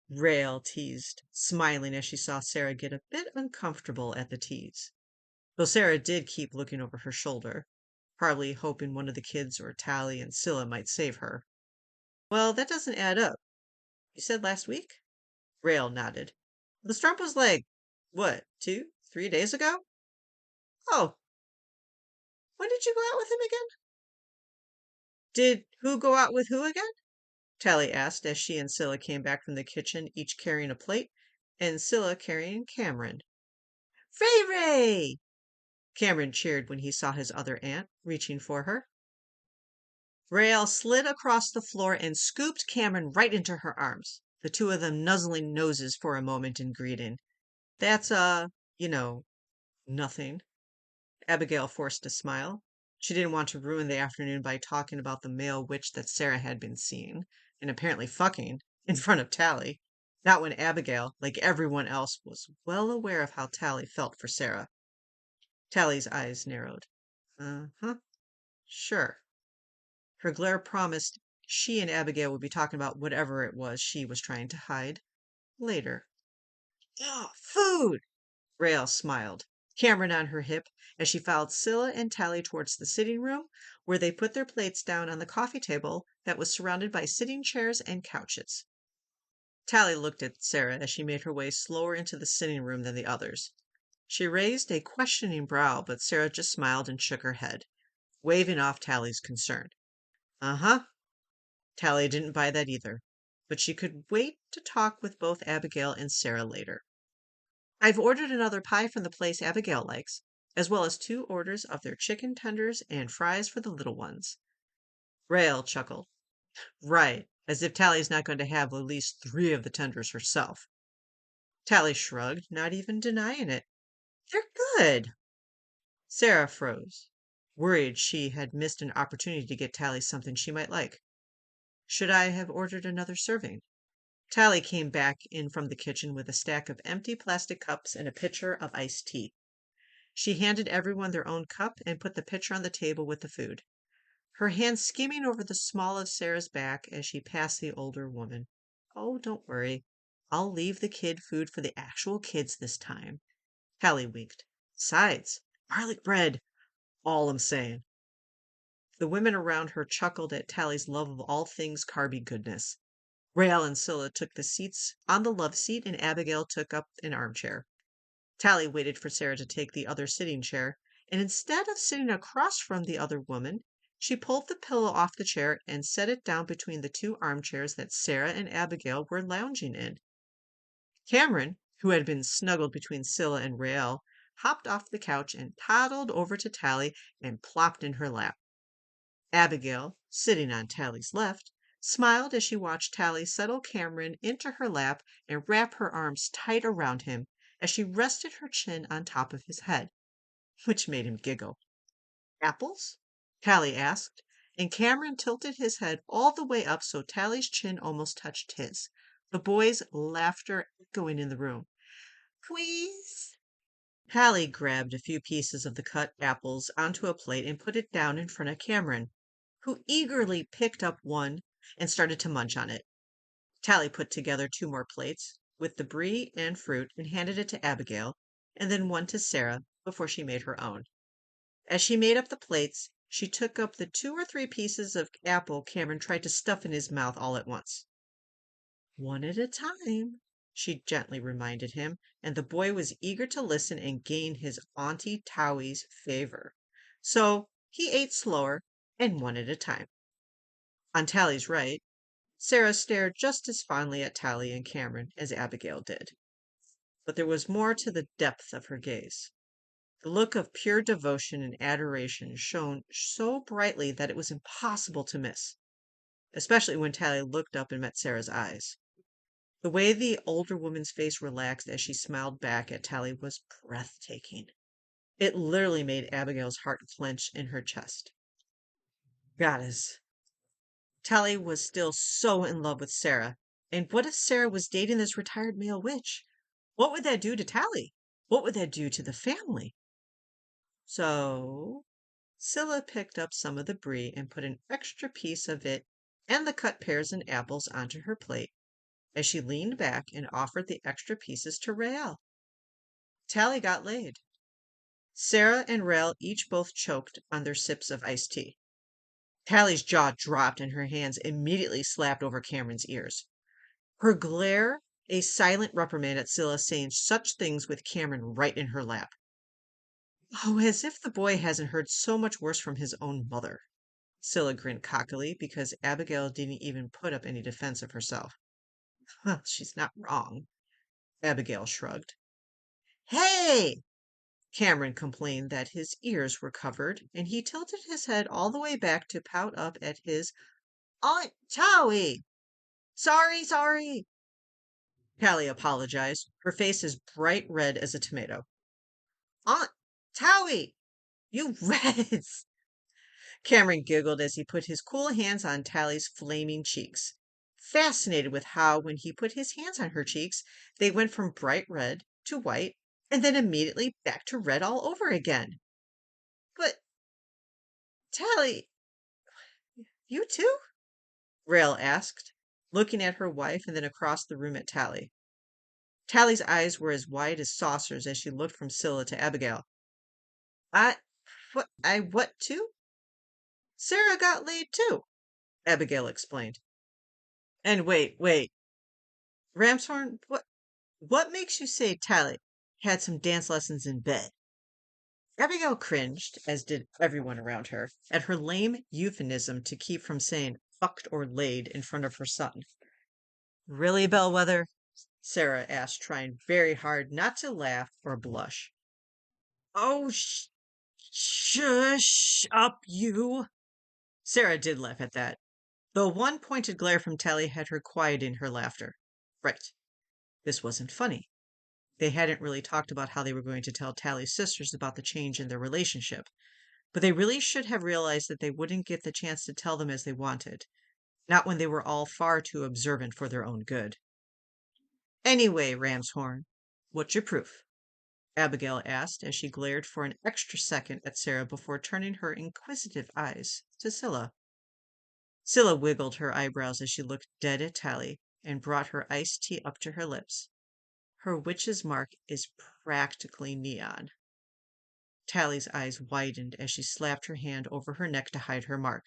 Rael teased, smiling as she saw Sarah get a bit uncomfortable at the tease. Though Sarah did keep looking over her shoulder, probably hoping one of the kids or Tally and Scylla might save her. Well, that doesn't add up. You said last week? Rael nodded. The storm was like, what, 3 days ago? Oh, when did you go out with him again? Did who go out with who again? Tally asked as she and Scylla came back from the kitchen, each carrying a plate, and Scylla carrying Cameron. Ray Ray! Cameron cheered when he saw his other aunt reaching for her. Rael slid across the floor and scooped Cameron right into her arms, the two of them nuzzling noses for a moment in greeting. That's, you know, nothing. Abigail forced a smile. She didn't want to ruin the afternoon by talking about the male witch that Sarah had been seeing, and apparently fucking, in front of Tally. Not when Abigail, like everyone else, was well aware of how Tally felt for Sarah. Tally's eyes narrowed. Uh-huh, sure. Her glare promised she and Abigail would be talking about whatever it was she was trying to hide later. Oh, food! Rael smiled, Cameron on her hip, as she followed Scylla and Tally towards the sitting room, where they put their plates down on the coffee table that was surrounded by sitting chairs and couches. Tally looked at Sarah as she made her way slower into the sitting room than the others. She raised a questioning brow, but Sarah just smiled and shook her head, waving off Tally's concern. Uh-huh. Tally didn't buy that either, but she could wait to talk with both Abigail and Sarah later. I've ordered another pie from the place Abigail likes, as well as 2 orders of their chicken tenders and fries for the little ones. Rael chuckled. Right, as if Tally's not going to have at least 3 of the tenders herself. Tally shrugged, not even denying it. They're good. Sarah froze, worried she had missed an opportunity to get Tally something she might like. Should I have ordered another serving? Tally came back in from the kitchen with a stack of empty plastic cups and a pitcher of iced tea. She handed everyone their own cup and put the pitcher on the table with the food, her hand skimming over the small of Sarah's back as she passed the older woman. Oh, don't worry. I'll leave the kid food for the actual kids this time. Tally winked. Besides, garlic bread. All I'm saying. The women around her chuckled at Tally's love of all things carby goodness. Rael and Scylla took the seats on the love seat, and Abigail took up an armchair. Tally waited for Sarah to take the other sitting chair, and instead of sitting across from the other woman, she pulled the pillow off the chair and set it down between the 2 armchairs that Sarah and Abigail were lounging in. Cameron, who had been snuggled between Scylla and Rael, hopped off the couch and toddled over to Tally and plopped in her lap. Abigail, sitting on Tally's left, smiled as she watched Tally settle Cameron into her lap and wrap her arms tight around him as she rested her chin on top of his head, which made him giggle. Apples? Tally asked, and Cameron tilted his head all the way up so Tally's chin almost touched his, the boys' laughter echoing in the room. Please? Tally grabbed a few pieces of the cut apples onto a plate and put it down in front of Cameron, who eagerly picked up one and started to munch on it. Tally put together 2 more plates with the brie and fruit and handed it to Abigail, and then one to Sarah before she made her own. As she made up the plates, she took up the 2 or 3 pieces of apple Cameron tried to stuff in his mouth all at once. One at a time, she gently reminded him, and the boy was eager to listen and gain his Auntie Towie's favor. So he ate slower and one at a time. On Tally's right, Sarah stared just as fondly at Tally and Cameron as Abigail did. But there was more to the depth of her gaze. The look of pure devotion and adoration shone so brightly that it was impossible to miss, especially when Tally looked up and met Sarah's eyes. The way the older woman's face relaxed as she smiled back at Tally was breathtaking. It literally made Abigail's heart clench in her chest. Goddess. Tally was still so in love with Sarah. And what if Sarah was dating this retired male witch? What would that do to Tally? What would that do to the family? So Scylla picked up some of the brie and put an extra piece of it and the cut pears and apples onto her plate as she leaned back and offered the extra pieces to Rael. Tally got laid. Sarah and Rael each both choked on their sips of iced tea. Tally's jaw dropped and her hands immediately slapped over Cameron's ears. Her glare, a silent reprimand at Scylla saying such things with Cameron right in her lap. Oh, as if the boy hasn't heard so much worse from his own mother. Scylla grinned cockily because Abigail didn't even put up any defense of herself. Well, she's not wrong. Abigail shrugged. Hey! Cameron complained that his ears were covered, and he tilted his head all the way back to pout up at his Aunt Towie. Sorry. Tally apologized, her face as bright red as a tomato. Aunt Towie, you reds! Cameron giggled as he put his cool hands on Tally's flaming cheeks, fascinated with how, when he put his hands on her cheeks, they went from bright red to white and then immediately back to red all over again. But, Tally, you too? Rael asked, looking at her wife and then across the room at Tally. Tally's eyes were as wide as saucers as she looked from Scylla to Abigail. What too? Sarah got laid too, Abigail explained. And wait. Ramshorn, what makes you say Tally had some dance lessons in bed? Abigail cringed, as did everyone around her, at her lame euphemism to keep from saying fucked or laid in front of her son. Really, Bellwether? Sarah asked, trying very hard not to laugh or blush. Oh, shush up, you! Sarah did laugh at that, though one pointed glare from Tally had her quieting her laughter. Right. This wasn't funny. They hadn't really talked about how they were going to tell Tally's sisters about the change in their relationship, but they really should have realized that they wouldn't get the chance to tell them as they wanted, not when they were all far too observant for their own good. Anyway, Ramshorn, what's your proof? Abigail asked as she glared for an extra second at Sarah before turning her inquisitive eyes to Scylla. Scylla wiggled her eyebrows as she looked dead at Tally and brought her iced tea up to her lips. Her witch's mark is practically neon. Tally's eyes widened as she slapped her hand over her neck to hide her mark,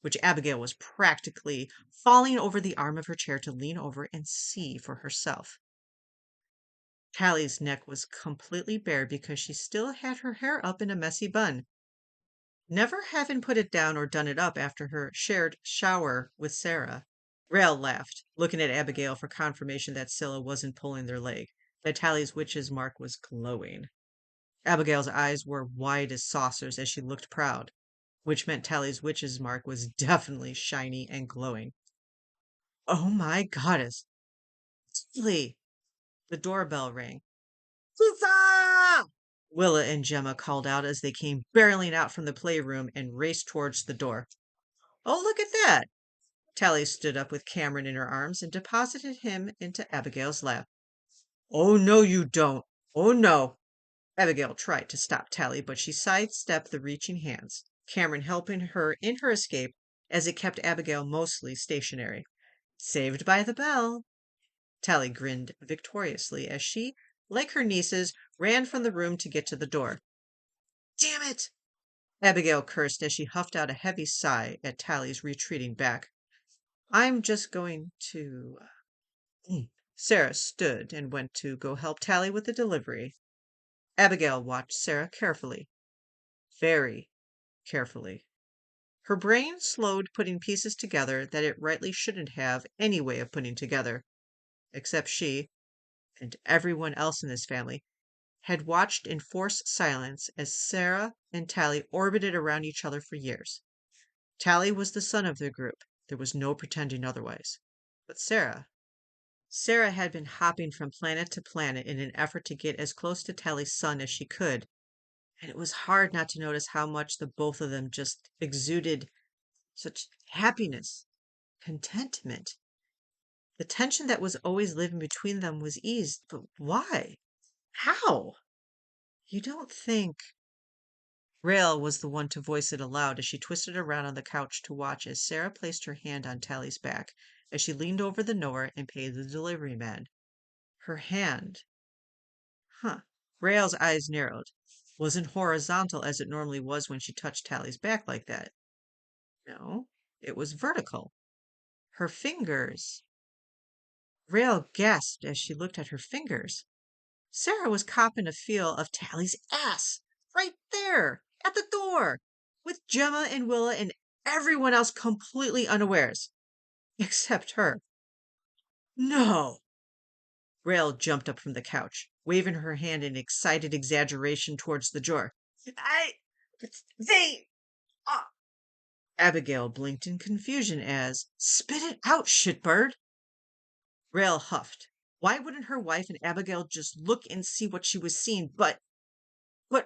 which Abigail was practically falling over the arm of her chair to lean over and see for herself. Tally's neck was completely bare because she still had her hair up in a messy bun, never having put it down or done it up after her shared shower with Sarah. Rael laughed, looking at Abigail for confirmation that Scylla wasn't pulling their leg, that Tally's witch's mark was glowing. Abigail's eyes were wide as saucers as she looked proud, which meant Tally's witch's mark was definitely shiny and glowing. Oh my goddess! Tally! The doorbell rang. Pizza! Willa and Gemma called out as they came barreling out from the playroom and raced towards the door. Oh, look at that! Tally stood up with Cameron in her arms and deposited him into Abigail's lap. Oh, no, you don't. Oh, no. Abigail tried to stop Tally, but she sidestepped the reaching hands, Cameron helping her in her escape as it kept Abigail mostly stationary. Saved by the bell. Tally grinned victoriously as she, like her nieces, ran from the room to get to the door. Damn it! Abigail cursed as she huffed out a heavy sigh at Tally's retreating back. I'm just going to... Sarah stood and went to go help Tally with the delivery. Abigail watched Sarah carefully. Very carefully. Her brain slowed putting pieces together that it rightly shouldn't have any way of putting together, except she, and everyone else in this family, had watched in forced silence as Sarah and Tally orbited around each other for years. Tally was the son of the group. There was no pretending otherwise. But Sarah, Sarah had been hopping from planet to planet in an effort to get as close to Tally's son as she could, and it was hard not to notice how much the both of them just exuded such happiness, contentment. The tension that was always living between them was eased, but why? How? You don't think. Rael was the one to voice it aloud as she twisted around on the couch to watch as Sarah placed her hand on Tally's back as she leaned over the knower and paid the delivery man. Her hand. Huh. Rael's eyes narrowed. Wasn't horizontal as it normally was when she touched Tally's back like that. No, it was vertical. Her fingers. Rael gasped as she looked at her fingers. Sarah was copping a feel of Tally's ass right there at the door with Gemma and Willa and everyone else completely unawares except her. No! Rael jumped up from the couch, waving her hand in excited exaggeration towards the door. They, uh, Abigail blinked in confusion as, "Spit it out, shitbird!" Rael huffed. Why wouldn't her wife and Abigail just look and see what she was seeing? But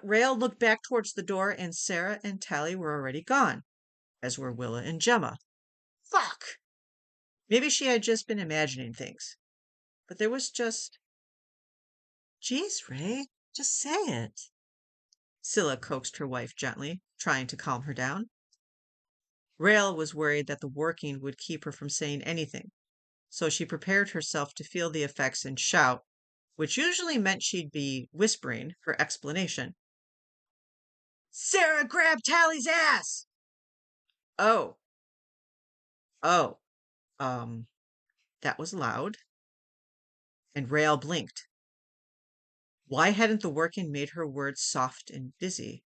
Rael looked back towards the door, and Sarah and Tally were already gone, as were Willa and Gemma. Fuck! Maybe she had just been imagining things. But there was just... Geez, Ray, just say it. Scylla coaxed her wife gently, trying to calm her down. Rael was worried that the working would keep her from saying anything, so she prepared herself to feel the effects and shout, which usually meant she'd be whispering her explanation. Sarah grabbed Tally's ass! Oh. Oh. That was loud. And Rael blinked. Why hadn't the working made her words soft and busy?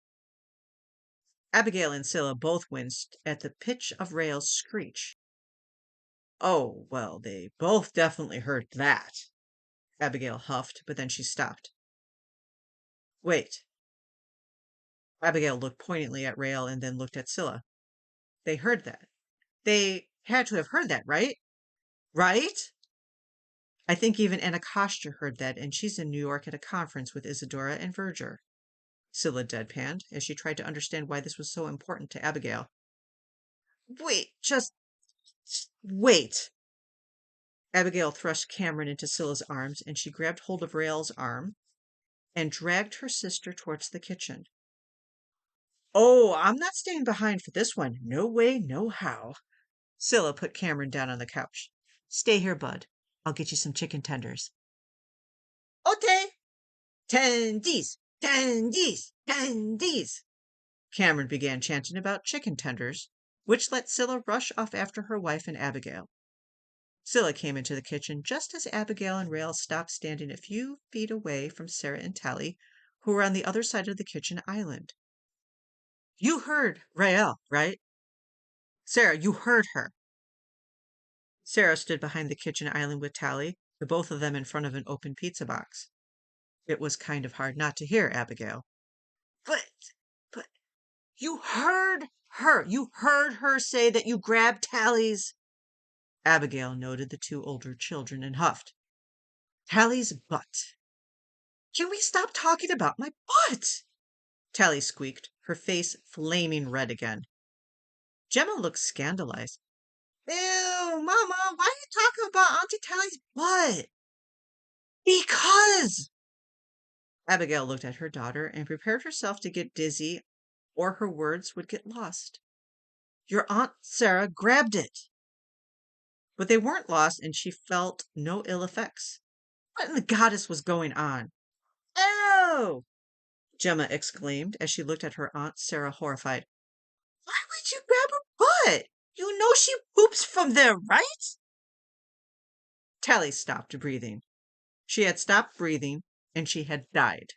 Abigail and Scylla both winced at the pitch of Rael's screech. Oh, well, they both definitely heard that. Abigail huffed, but then she stopped. Wait. Abigail looked pointedly at Rael and then looked at Scylla. They heard that. They had to have heard that, right? Right? I think even Anacostia heard that, and she's in New York at a conference with Isadora and Verger. Scylla deadpanned, as she tried to understand why this was so important to Abigail. Wait, just wait. Abigail thrust Cameron into Scylla's arms, and she grabbed hold of Rael's arm and dragged her sister towards the kitchen. Oh, I'm not staying behind for this one. No way, no how. Scylla put Cameron down on the couch. Stay here, bud. I'll get you some chicken tenders. Okay. Tendies, tendies, tendies. Cameron began chanting about chicken tenders, which let Scylla rush off after her wife and Abigail. Scylla came into the kitchen just as Abigail and Rael stopped, standing a few feet away from Sarah and Tally, who were on the other side of the kitchen island. You heard Rael, right? Sarah, you heard her. Sarah stood behind the kitchen island with Tally, the both of them in front of an open pizza box. It was kind of hard not to hear Abigail. But, you heard her. You heard her say that you grabbed Tally's. Abigail noted the two older children and huffed. Tally's butt. Can we stop talking about my butt? Tally squeaked, her face flaming red again. Gemma looked scandalized. Ew, Mama, why are you talking about Auntie Tally's butt? Because! Abigail looked at her daughter and prepared herself to get dizzy, or her words would get lost. Your Aunt Sarah grabbed it. But they weren't lost, and she felt no ill effects. What in the goddess was going on? Oh! Gemma exclaimed as she looked at her Aunt Sarah horrified. Why would you grab her butt? You know she poops from there, right? Tally stopped breathing. She had stopped breathing, and she had died.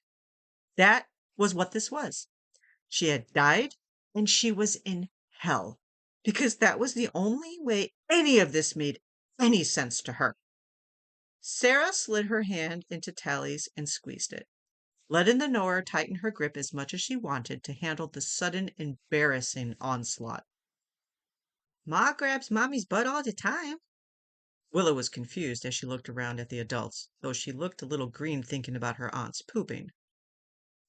That was what this was. She had died, and she was in hell, because that was the only way any of this made any sense to her. Sarah slid her hand into Tally's and squeezed it, letting the knower tighten her grip as much as she wanted to handle the sudden, embarrassing onslaught. Ma grabs Mommy's butt all the time. Willow was confused as she looked around at the adults, though she looked a little green thinking about her aunt's pooping.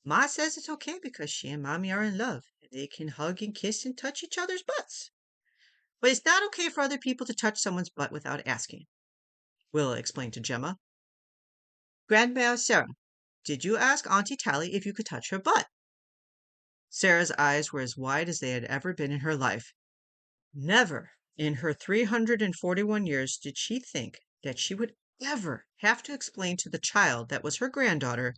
Ma says it's okay because she and Mommy are in love, and they can hug and kiss and touch each other's butts. But it's not okay for other people to touch someone's butt without asking, Willa explained to Gemma. Grandma Sarah, did you ask Auntie Tally if you could touch her butt? Sarah's eyes were as wide as they had ever been in her life. Never in her 341 years did she think that she would ever have to explain to the child that was her granddaughter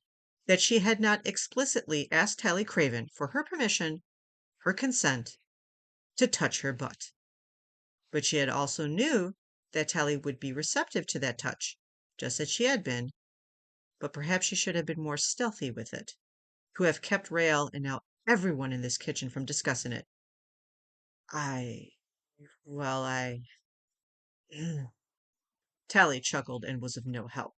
that she had not explicitly asked Tally Craven for her permission, her consent, to touch her butt. But she had also knew that Tally would be receptive to that touch, just as she had been, but perhaps she should have been more stealthy with it, to have kept Rael and now everyone in this kitchen from discussing it. I, well, I... Tally chuckled and was of no help,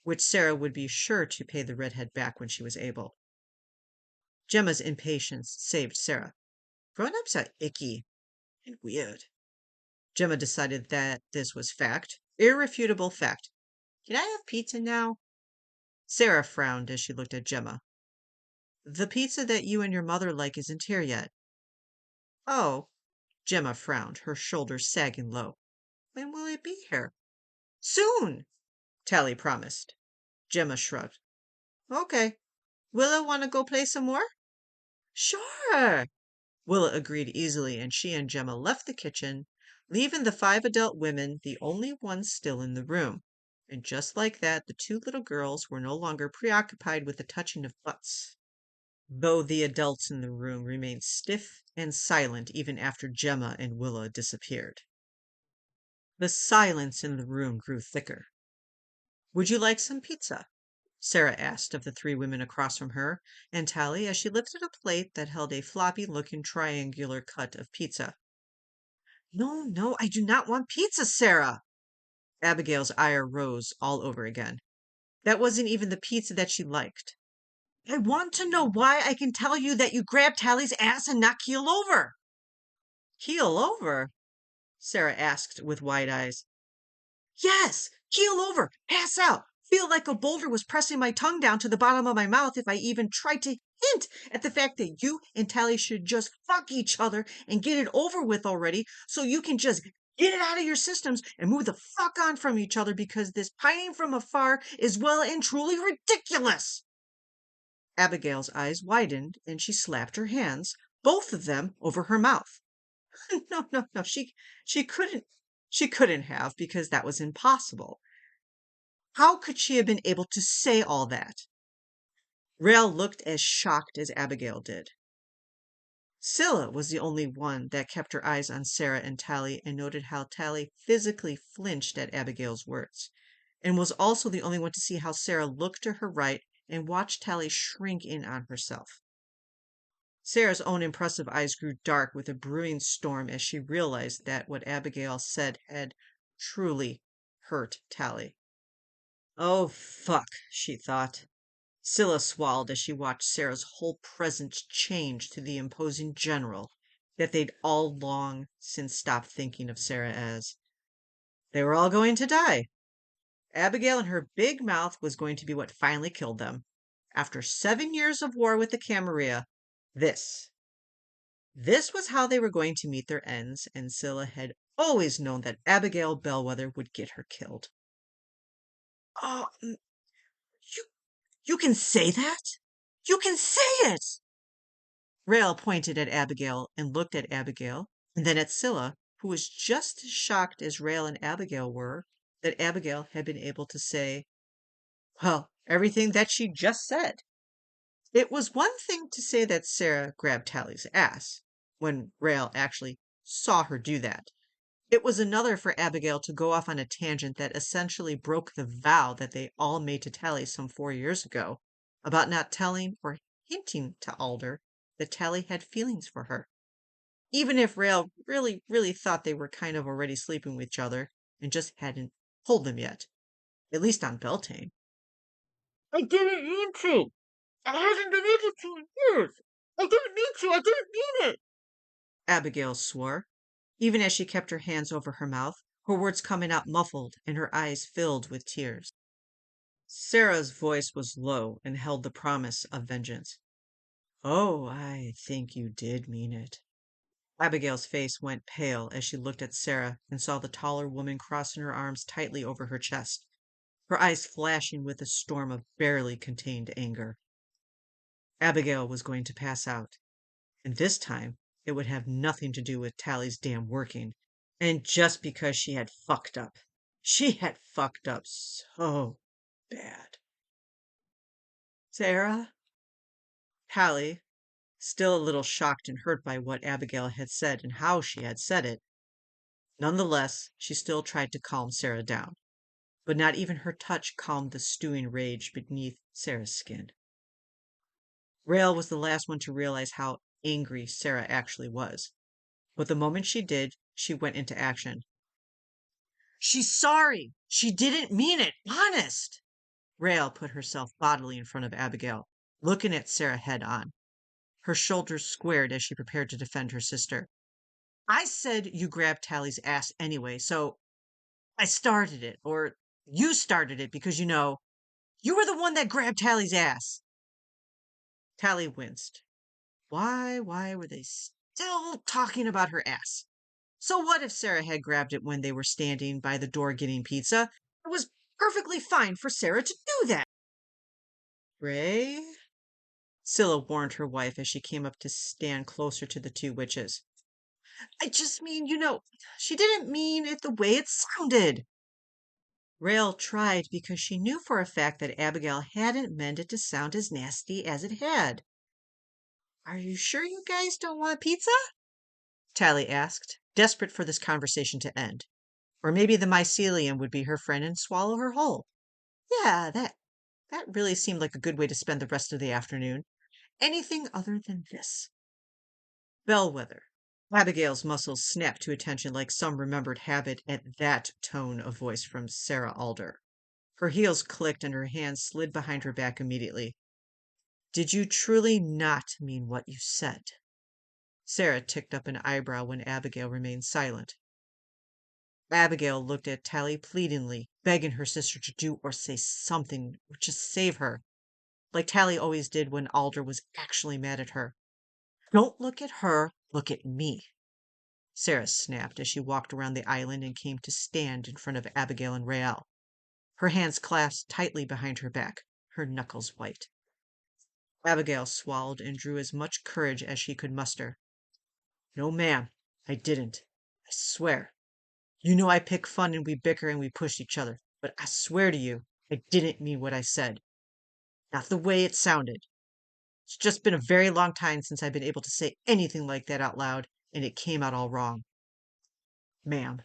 which Sarah would be sure to pay the redhead back when she was able. Gemma's impatience saved Sarah. Grown-ups are icky and weird. Gemma decided that this was fact, irrefutable fact. Can I have pizza now? Sarah frowned as she looked at Gemma. The pizza that you and your mother like isn't here yet. Oh, Gemma frowned, her shoulders sagging low. When will it be here? Soon, Tally promised. Gemma shrugged. Okay. Willa want to go play some more? Sure. Willa agreed easily, and she and Gemma left the kitchen, leaving the 5 adult women the only ones still in the room. And just like that, the 2 little girls were no longer preoccupied with the touching of butts, though the adults in the room remained stiff and silent even after Gemma and Willa disappeared. The silence in the room grew thicker. Would you like some pizza? Sarah asked of the 3 women across from her, and Tally, as she lifted a plate that held a floppy-looking triangular cut of pizza. No, no, I do not want pizza, Sarah! Abigail's ire rose all over again. That wasn't even the pizza that she liked. I want to know why I can tell you that you grabbed Tally's ass and not keel over. Keel over? Sarah asked with wide eyes. Yes, keel over, pass out, feel like a boulder was pressing my tongue down to the bottom of my mouth if I even tried to hint at the fact that you and Tally should just fuck each other and get it over with already so you can just get it out of your systems and move the fuck on from each other because this pining from afar is well and truly ridiculous. Abigail's eyes widened and she slapped her hands, both of them over her mouth. No, no, no, she couldn't have because that was impossible. How could she have been able to say all that? Rael looked as shocked as Abigail did. Scylla was the only one that kept her eyes on Sarah and Tally and noted how Tally physically flinched at Abigail's words, and was also the only one to see how Sarah looked to her right and watched Tally shrink in on herself. Sarah's own impressive eyes grew dark with a brewing storm as she realized that what Abigail said had truly hurt Tally. Oh, fuck, she thought. Scylla swallowed as she watched Sarah's whole presence change to the imposing general that they'd all long since stopped thinking of Sarah as. They were all going to die. Abigail and her big mouth was going to be what finally killed them. After 7 years of war with the Camarilla, this was how they were going to meet their ends, and Scylla had always known that Abigail Bellwether would get her killed. Oh, you can say that? You can say it! Rael pointed at Abigail and looked at Abigail, and then at Scylla, who was just as shocked as Rael and Abigail were that Abigail had been able to say, well, everything that she just said. It was one thing to say that Sarah grabbed Tally's ass, when Rael actually saw her do that. It was another for Abigail to go off on a tangent that essentially broke the vow that they all made to Tally some 4 years ago, about not telling or hinting to Alder that Tally had feelings for her. Even if Rael really, really thought they were kind of already sleeping with each other and just hadn't told them yet, at least on Beltane. I didn't mean to! I haven't been able to in years! I didn't mean to! I didn't mean it! Abigail swore, even as she kept her hands over her mouth, her words coming out muffled and her eyes filled with tears. Sarah's voice was low and held the promise of vengeance. Oh, I think you did mean it. Abigail's face went pale as she looked at Sarah and saw the taller woman crossing her arms tightly over her chest, her eyes flashing with a storm of barely contained anger. Abigail was going to pass out, and this time it would have nothing to do with Tally's damn working. And just because she had fucked up. She had fucked up so bad. Sarah? Tally, still a little shocked and hurt by what Abigail had said and how she had said it. Nonetheless, she still tried to calm Sarah down, but not even her touch calmed the stewing rage beneath Sarah's skin. Rael was the last one to realize how angry Sarah actually was, but the moment she did, she went into action. She's sorry! She didn't mean it! Honest! Rael put herself bodily in front of Abigail, looking at Sarah head on. Her shoulders squared as she prepared to defend her sister. I said you grabbed Tally's ass anyway, so I started it, or you started it because, you were the one that grabbed Tally's ass. Tally winced. Why were they still talking about her ass? So what if Sarah had grabbed it when they were standing by the door getting pizza? It was perfectly fine for Sarah to do that. Ray? Scylla warned her wife as she came up to stand closer to the two witches. I just mean, she didn't mean it the way it sounded. Rael tried because she knew for a fact that Abigail hadn't meant it to sound as nasty as it had. Are you sure you guys don't want pizza? Tally asked, desperate for this conversation to end. Or maybe the mycelium would be her friend and swallow her whole. Yeah, that really seemed like a good way to spend the rest of the afternoon. Anything other than this. Bellwether. Abigail's muscles snapped to attention like some remembered habit at that tone of voice from Sarah Alder. Her heels clicked and her hands slid behind her back immediately. Did you truly not mean what you said? Sarah ticked up an eyebrow when Abigail remained silent. Abigail looked at Tally pleadingly, begging her sister to do or say something, or just save her, like Tally always did when Alder was actually mad at her. Don't look at her, look at me, Sarah snapped as she walked around the island and came to stand in front of Abigail and Rael, her hands clasped tightly behind her back, her knuckles white. Abigail swallowed and drew as much courage as she could muster. No, ma'am, I didn't. I swear. You know I pick fun and we bicker and we push each other, but I swear to you, I didn't mean what I said. Not the way it sounded. It's just been a very long time since I've been able to say anything like that out loud, and it came out all wrong. Ma'am.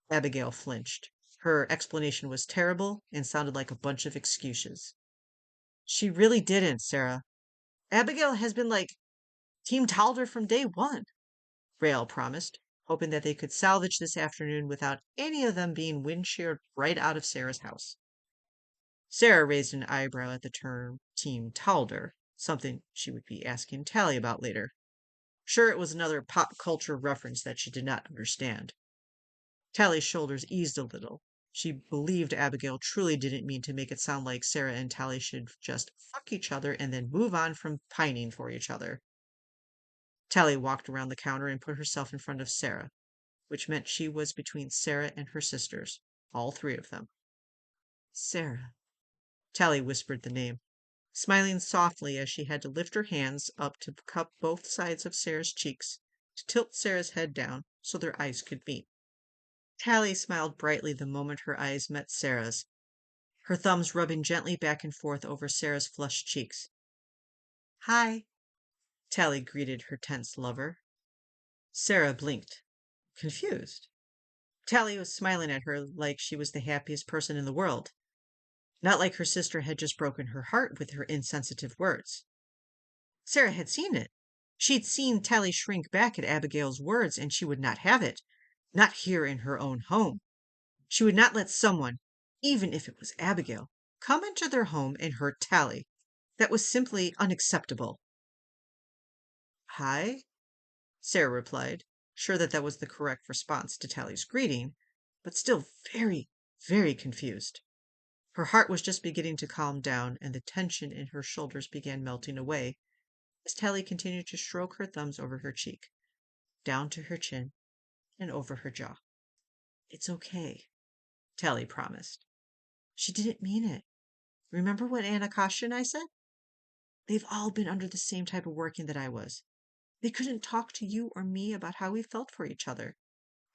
Abigail flinched. Her explanation was terrible and sounded like a bunch of excuses. She really didn't, Sarah. Abigail has been like Team Talder from day one, Rael promised, hoping that they could salvage this afternoon without any of them being wind-sheared right out of Sarah's house. Sarah raised an eyebrow at the term Team Talder, something she would be asking Tally about later. Sure, it was another pop culture reference that she did not understand. Tally's shoulders eased a little. She believed Abigail truly didn't mean to make it sound like Sarah and Tally should just fuck each other and then move on from pining for each other. Tally walked around the counter and put herself in front of Sarah, which meant she was between Sarah and her sisters, all three of them. Sarah. Tally whispered the name, smiling softly as she had to lift her hands up to cup both sides of Sarah's cheeks, to tilt Sarah's head down so their eyes could meet. Tally smiled brightly the moment her eyes met Sarah's, her thumbs rubbing gently back and forth over Sarah's flushed cheeks. Hi, Tally greeted her tense lover. Sarah blinked, confused. Tally was smiling at her like she was the happiest person in the world, not like her sister had just broken her heart with her insensitive words. Sarah had seen it. She'd seen Tally shrink back at Abigail's words, and she would not have it. Not here in her own home. She would not let someone, even if it was Abigail, come into their home and hurt Tally. That was simply unacceptable. Hi, Sarah replied, sure that was the correct response to Tally's greeting, but still very, very confused. Her heart was just beginning to calm down, and the tension in her shoulders began melting away as Tally continued to stroke her thumbs over her cheek, down to her chin, and over her jaw. It's okay, Tally promised. She didn't mean it. Remember what Anakasha and I said? They've all been under the same type of working that I was. They couldn't talk to you or me about how we felt for each other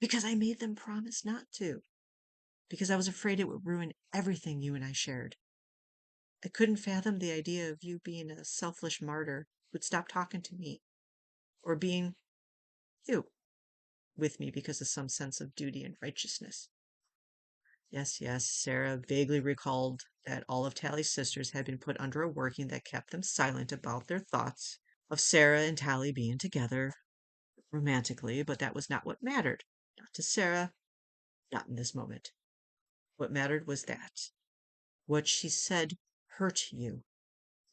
because I made them promise not to, because I was afraid it would ruin everything you and I shared. I couldn't fathom the idea of you being a selfish martyr who'd stop talking to me, or being you with me because of some sense of duty and righteousness. Yes, yes, Sarah vaguely recalled that all of Tally's sisters had been put under a working that kept them silent about their thoughts of Sarah and Tally being together romantically, but that was not what mattered. Not to Sarah, not in this moment. What mattered was that what she said hurt you.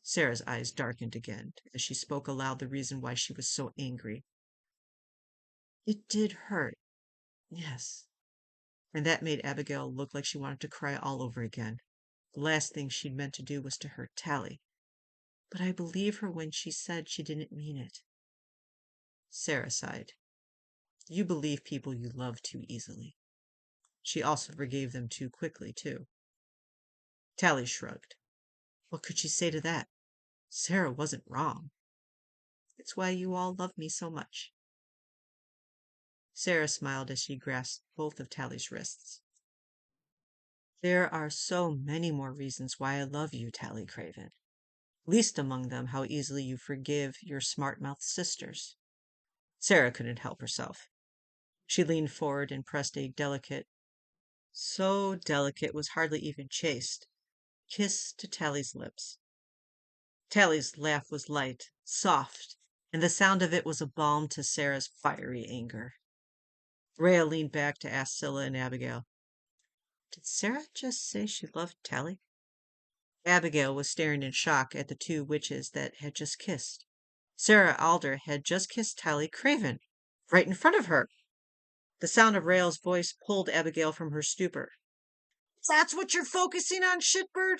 Sarah's eyes darkened again as she spoke aloud the reason why she was so angry. It did hurt, yes. And that made Abigail look like she wanted to cry all over again. The last thing she'd meant to do was to hurt Tally. But I believe her when she said she didn't mean it. Sarah sighed. You believe people you love too easily. She also forgave them too quickly, too. Tally shrugged. What could she say to that? Sarah wasn't wrong. It's why you all love me so much. Sarah smiled as she grasped both of Tally's wrists. There are so many more reasons why I love you, Tally Craven. Least among them how easily you forgive your smart-mouthed sisters. Sarah couldn't help herself. She leaned forward and pressed a delicate, so delicate it was hardly even chaste, kiss to Tally's lips. Tally's laugh was light, soft, and the sound of it was a balm to Sarah's fiery anger. Rhea leaned back to ask Scylla and Abigail, did Sarah just say she loved Tally? Abigail was staring in shock at the two witches that had just kissed. Sarah Alder had just kissed Tally Craven, right in front of her. The sound of Rael's voice pulled Abigail from her stupor. That's what you're focusing on, shitbird?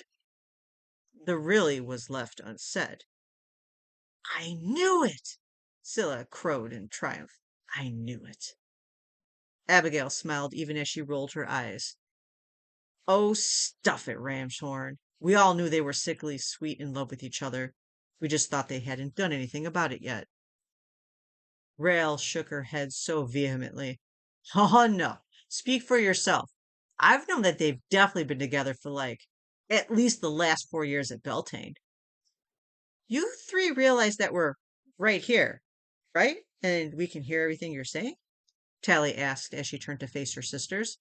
The really was left unsaid. I knew it! Scylla crowed in triumph. I knew it. Abigail smiled even as she rolled her eyes. Oh, stuff it, Ramshorn. We all knew they were sickly sweet in love with each other. We just thought they hadn't done anything about it yet. Rael shook her head so vehemently. Oh, no. Speak for yourself. I've known that they've definitely been together for, at least the last 4 years at Beltane. You three realize that we're right here, right? And we can hear everything you're saying? Tally asked as she turned to face her sisters,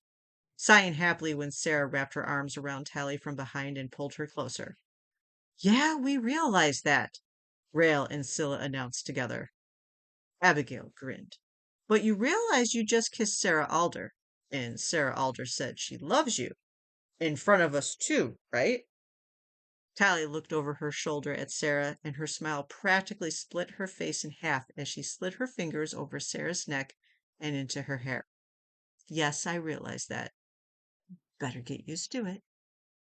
sighing happily when Sarah wrapped her arms around Tally from behind and pulled her closer. Yeah, we realize that, Rael and Scylla announced together. Abigail grinned. But you realize you just kissed Sarah Alder, and Sarah Alder said she loves you. In front of us too, right? Tally looked over her shoulder at Sarah, and her smile practically split her face in half as she slid her fingers over Sarah's neck and into her hair. Yes, I realize that. Better get used to it.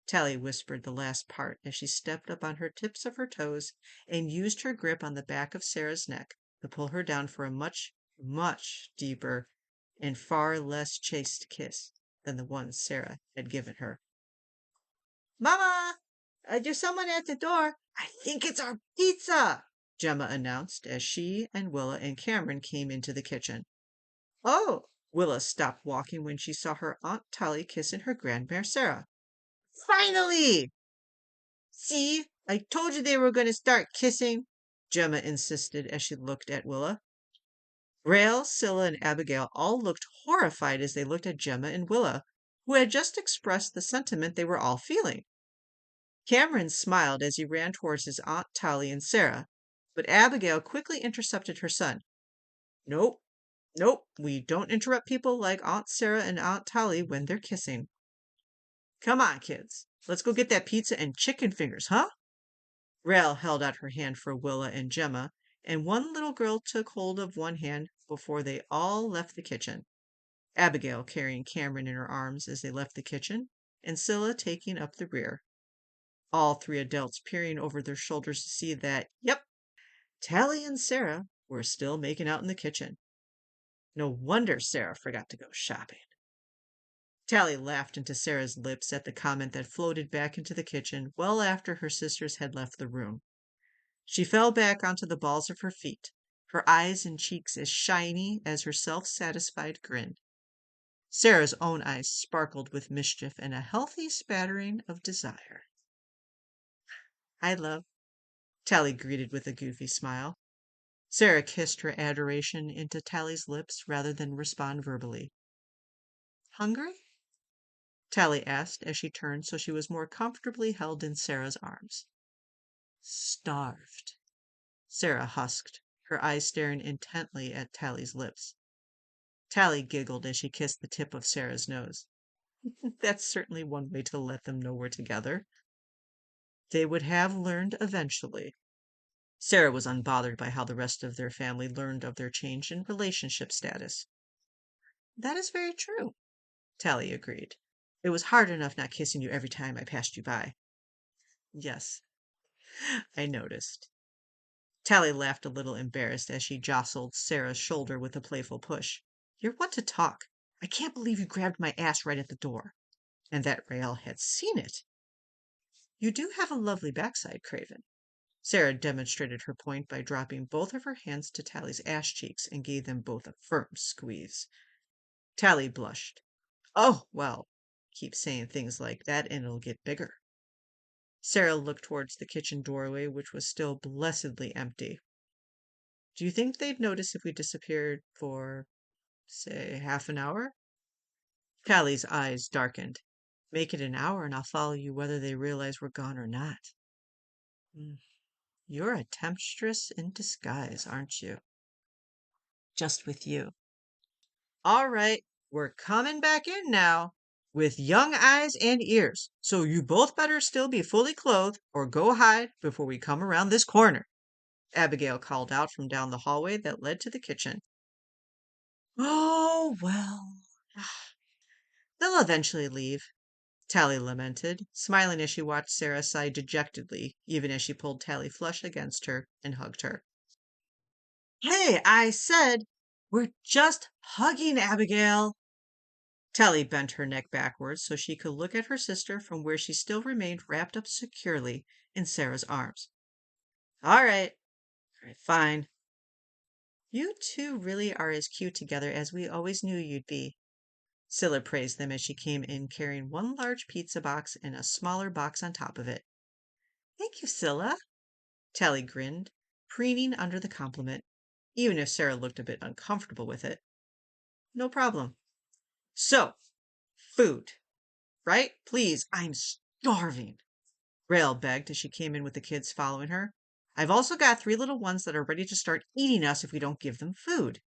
Tally whispered the last part as she stepped up on her tips of her toes and used her grip on the back of Sarah's neck to pull her down for a much, much deeper and far less chaste kiss than the one Sarah had given her. Mama! There's someone at the door. I think it's our pizza, Gemma announced as she and Willa and Cameron came into the kitchen. Oh! Willa stopped walking when she saw her Aunt Tally kissing her grandmare Sarah. Finally! See, I told you they were going to start kissing, Gemma insisted as she looked at Willa. Rael, Scylla, and Abigail all looked horrified as they looked at Gemma and Willa, who had just expressed the sentiment they were all feeling. Cameron smiled as he ran towards his Aunt Tally and Sarah, but Abigail quickly intercepted her son. Nope, nope, we don't interrupt people like Aunt Sarah and Aunt Tally when they're kissing. Come on, kids. Let's go get that pizza and chicken fingers, huh? Rael held out her hand for Willa and Gemma, and one little girl took hold of one hand before they all left the kitchen. Abigail carrying Cameron in her arms as they left the kitchen, and Scylla taking up the rear. All three adults peering over their shoulders to see that, yep, Tally and Sarah were still making out in the kitchen. No wonder Sarah forgot to go shopping. Tally laughed into Sarah's lips at the comment that floated back into the kitchen well after her sisters had left the room. She fell back onto the balls of her feet, her eyes and cheeks as shiny as her self-satisfied grin. Sarah's own eyes sparkled with mischief and a healthy spattering of desire. "Hi, love," Tally greeted with a goofy smile. Sarah kissed her adoration into Tally's lips rather than respond verbally. "Hungry?" Tally asked as she turned so she was more comfortably held in Sarah's arms. "Starved," Sarah husked, her eyes staring intently at Tally's lips. Tally giggled as she kissed the tip of Sarah's nose. That's certainly one way to let them know we're together. They would have learned eventually. Sarah was unbothered by how the rest of their family learned of their change in relationship status. "That is very true," Tally agreed. "It was hard enough not kissing you every time I passed you by." "Yes, I noticed." Tally laughed a little embarrassed as she jostled Sarah's shoulder with a playful push. "You're one to talk. I can't believe you grabbed my ass right at the door." And that Rael had seen it. "You do have a lovely backside, Craven." Sarah demonstrated her point by dropping both of her hands to Tally's ass cheeks and gave them both a firm squeeze. Tally blushed. "Oh, well, keep saying things like that and it'll get bigger." Sarah looked towards the kitchen doorway, which was still blessedly empty. "Do you think they'd notice if we disappeared for, say, half an hour?" Tally's eyes darkened. "Make it an hour and I'll follow you whether they realize we're gone or not." "Mm, You're a temptress in disguise, aren't you?" "Just with you." "All right, we're coming back in now, with young eyes and ears, so you both better still be fully clothed or go hide before we come around this corner," Abigail called out from down the hallway that led to the kitchen. "Oh, well, they'll eventually leave," Tally lamented, smiling as she watched Sarah sigh dejectedly, even as she pulled Tally flush against her and hugged her. "Hey, I said we're just hugging, Abigail." Tally bent her neck backwards so she could look at her sister from where she still remained wrapped up securely in Sarah's arms. All right, fine. You two really are as cute together as we always knew you'd be." Scylla praised them as she came in carrying one large pizza box and a smaller box on top of it. "Thank you, Scylla." Tally grinned, preening under the compliment, even if Sarah looked a bit uncomfortable with it. "No problem. So, food, right? Please, I'm starving," Rael begged as she came in with the kids following her. "I've also got 3 little ones that are ready to start eating us if we don't give them food."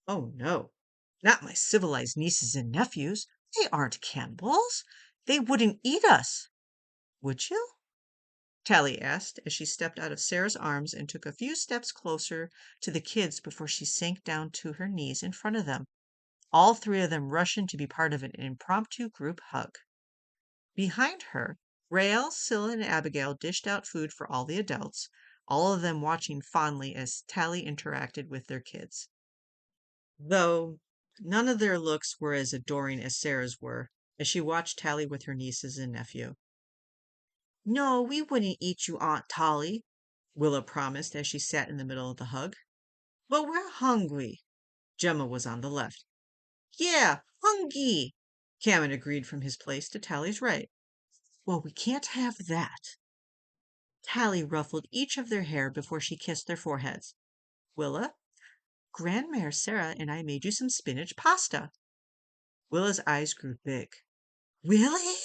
"Oh, no, not my civilized nieces and nephews. They aren't cannibals. They wouldn't eat us. Would you?" Tally asked as she stepped out of Sarah's arms and took a few steps closer to the kids before she sank down to her knees in front of them, all 3 of them rushing to be part of an impromptu group hug. Behind her, Rael, Scylla, and Abigail dished out food for all the adults, all of them watching fondly as Tally interacted with their kids. Though none of their looks were as adoring as Sarah's were, as she watched Tally with her nieces and nephew. "No, we wouldn't eat you, Aunt Tolly," Willa promised as she sat in the middle of the hug. "But we're hungry." Gemma was on the left. "Yeah, hungry," Cameron agreed from his place to Tally's right. "Well, we can't have that." Tally ruffled each of their hair before she kissed their foreheads. "Willa, Grandmère Sarah and I made you some spinach pasta." Willa's eyes grew big. "Really?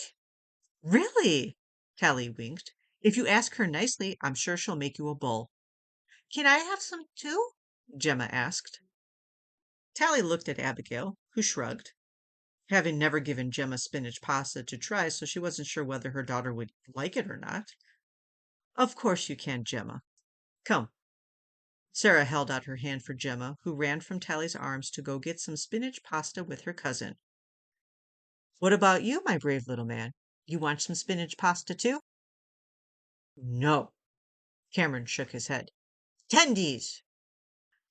Really?" Tally winked. "If you ask her nicely, I'm sure she'll make you a bowl." "Can I have some too?" Gemma asked. Tally looked at Abigail, who shrugged, having never given Gemma spinach pasta to try, so she wasn't sure whether her daughter would like it or not. "Of course you can, Gemma. Come." Sarah held out her hand for Gemma, who ran from Tally's arms to go get some spinach pasta with her cousin. What about you, my brave little man? You want some spinach pasta too? No. Cameron shook his head. Tendies!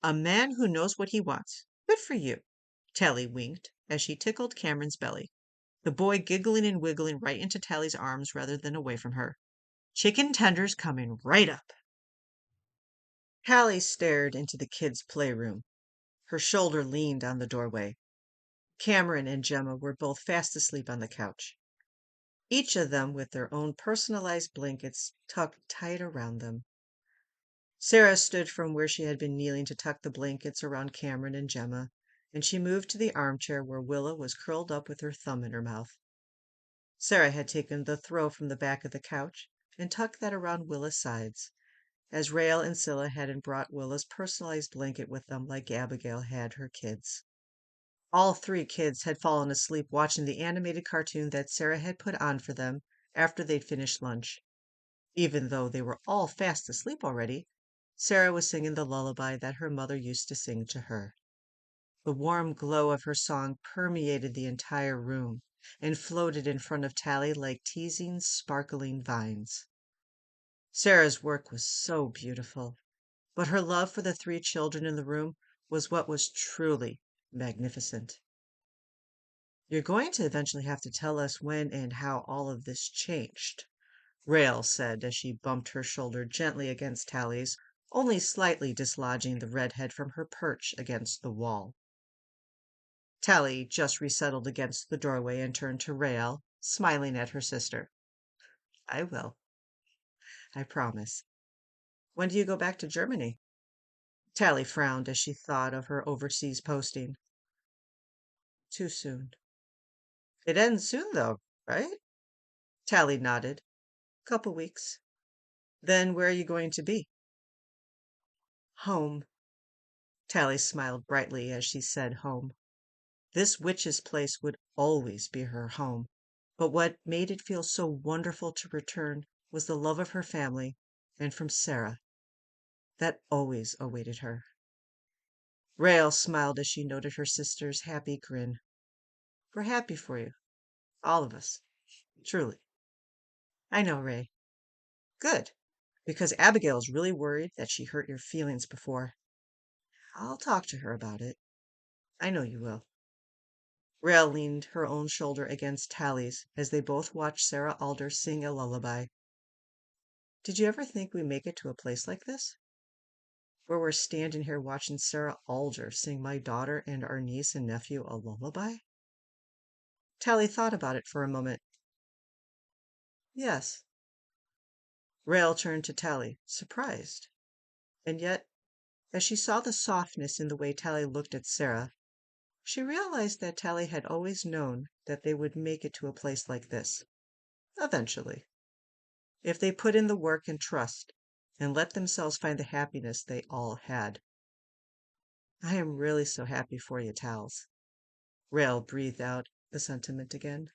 A man who knows what he wants. Good for you. Tally winked as she tickled Cameron's belly, the boy giggling and wiggling right into Tally's arms rather than away from her. Chicken tenders coming right up. Tally stared into the kids' playroom. Her shoulder leaned on the doorway. Cameron and Gemma were both fast asleep on the couch, each of them with their own personalized blankets tucked tight around them. Sarah stood from where she had been kneeling to tuck the blankets around Cameron and Gemma, and she moved to the armchair where Willa was curled up with her thumb in her mouth. Sarah had taken the throw from the back of the couch and tucked that around Willa's sides, as Rael and Scylla hadn't brought Willa's personalized blanket with them like Abigail had her kids. All three kids had fallen asleep watching the animated cartoon that Sarah had put on for them after they'd finished lunch. Even though they were all fast asleep already, Sarah was singing the lullaby that her mother used to sing to her. The warm glow of her song permeated the entire room and floated in front of Tally like teasing, sparkling vines. Sarah's work was so beautiful, but her love for the three children in the room was what was truly magnificent. You're going to eventually have to tell us when and how all of this changed, Rael said as she bumped her shoulder gently against Tally's, only slightly dislodging the redhead from her perch against the wall. Tally just resettled against the doorway and turned to Rael, smiling at her sister. I will. I promise. When do you go back to Germany? Tally frowned as she thought of her overseas posting. Too soon. It ends soon, though, right? Tally nodded. Couple weeks. Then where are you going to be? Home. Tally smiled brightly as she said home. This witch's place would always be her home. But what made it feel so wonderful to return was the love of her family, and from Sarah, that always awaited her. Rael smiled as she noted her sister's happy grin. We're happy for you. All of us. Truly. I know, Ray. Good. Because Abigail's really worried that she hurt your feelings before. I'll talk to her about it. I know you will. Rael leaned her own shoulder against Tally's as they both watched Sarah Alder sing a lullaby. Did you ever think we'd make it to a place like this? Where we're standing here watching Sarah Alder sing my daughter and our niece and nephew a lullaby? Tally thought about it for a moment. Yes. Rael turned to Tally, surprised. And yet, as she saw the softness in the way Tally looked at Sarah, she realized that Tally had always known that they would make it to a place like this. Eventually. If they put in the work and trust, and let themselves find the happiness they all had. I am really so happy for you, Tals. Rael breathed out the sentiment again.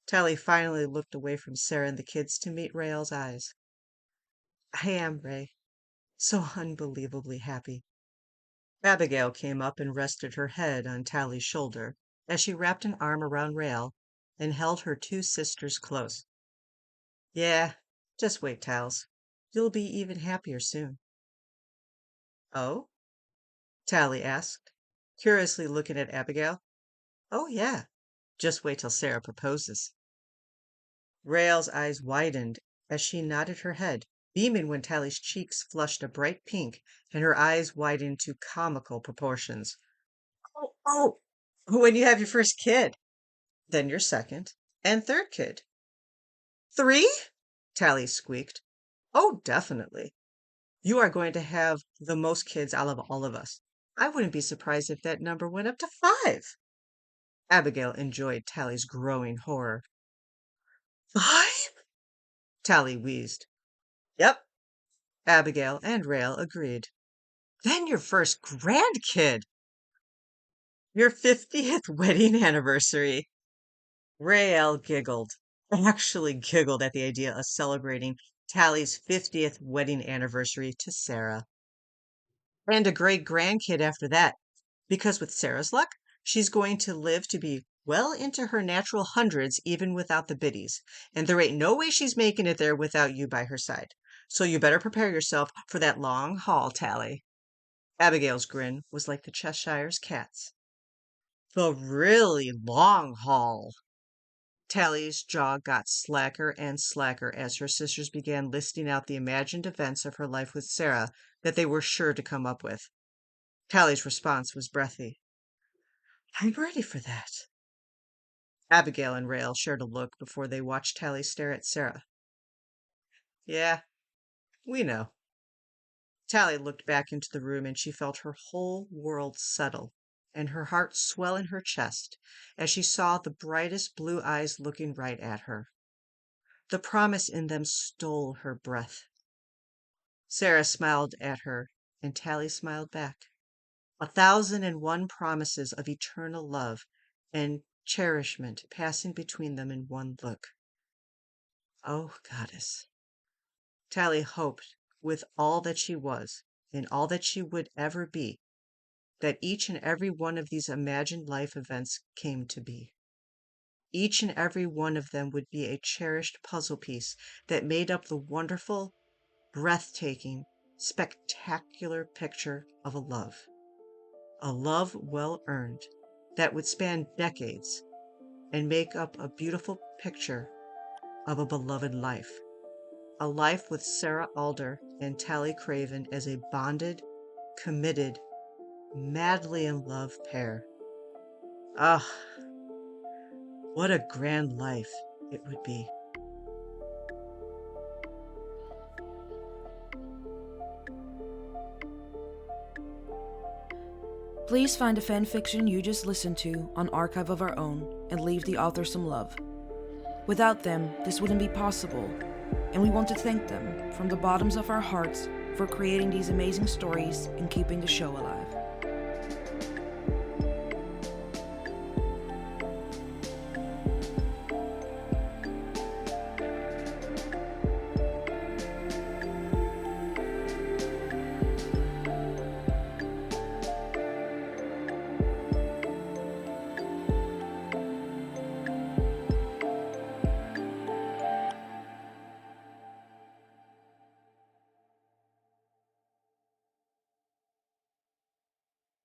Tally finally looked away from Sarah and the kids to meet Rael's eyes. I am, Ray. So unbelievably happy. Abigail came up and rested her head on Tally's shoulder as she wrapped an arm around Rael and held her two sisters close. Yeah, just wait, Tals. You'll be even happier soon. Oh? Tally asked, curiously looking at Abigail. Oh, yeah. Just wait till Sarah proposes. Rael's eyes widened as she nodded her head, beaming when Tally's cheeks flushed a bright pink and her eyes widened to comical proportions. Oh, when you have your first kid, then your second and third kid. 3? Tally squeaked. Oh, definitely. You are going to have the most kids out of all of us. I wouldn't be surprised if that number went up to 5. Abigail enjoyed Tally's growing horror. 5? Tally wheezed. Yep. Abigail and Rael agreed. Then your first grandkid. Your 50th wedding anniversary. Rael giggled. Actually giggled at the idea of celebrating Tally's 50th wedding anniversary to Sarah. And a great grandkid after that, because with Sarah's luck, she's going to live to be well into her natural hundreds even without the biddies, and there ain't no way she's making it there without you by her side. So you better prepare yourself for that long haul, Tally. Abigail's grin was like the Cheshire's cat's. The really long haul. Tally's jaw got slacker and slacker as her sisters began listing out the imagined events of her life with Sarah that they were sure to come up with. Tally's response was breathy. I'm ready for that. Abigail and Rael shared a look before they watched Tally stare at Sarah. Yeah, we know. Tally looked back into the room and she felt her whole world settle and her heart swell in her chest as she saw the brightest blue eyes looking right at her. The promise in them stole her breath. Sarah smiled at her and Tally smiled back. 1,001 promises of eternal love and cherishment passing between them in one look. Oh, goddess. Tally hoped with all that she was and all that she would ever be that each and every one of these imagined life events came to be. Each and every one of them would be a cherished puzzle piece that made up the wonderful, breathtaking, spectacular picture of a love well earned that would span decades and make up a beautiful picture of a beloved life. A life with Sarah Alder and Tally Craven as a bonded, committed, madly in love pair. Ah, what a grand life it would be. Please find the fanfiction you just listened to on Archive of Our Own and leave the author some love. Without them, this wouldn't be possible, and we want to thank them from the bottoms of our hearts for creating these amazing stories and keeping the show alive.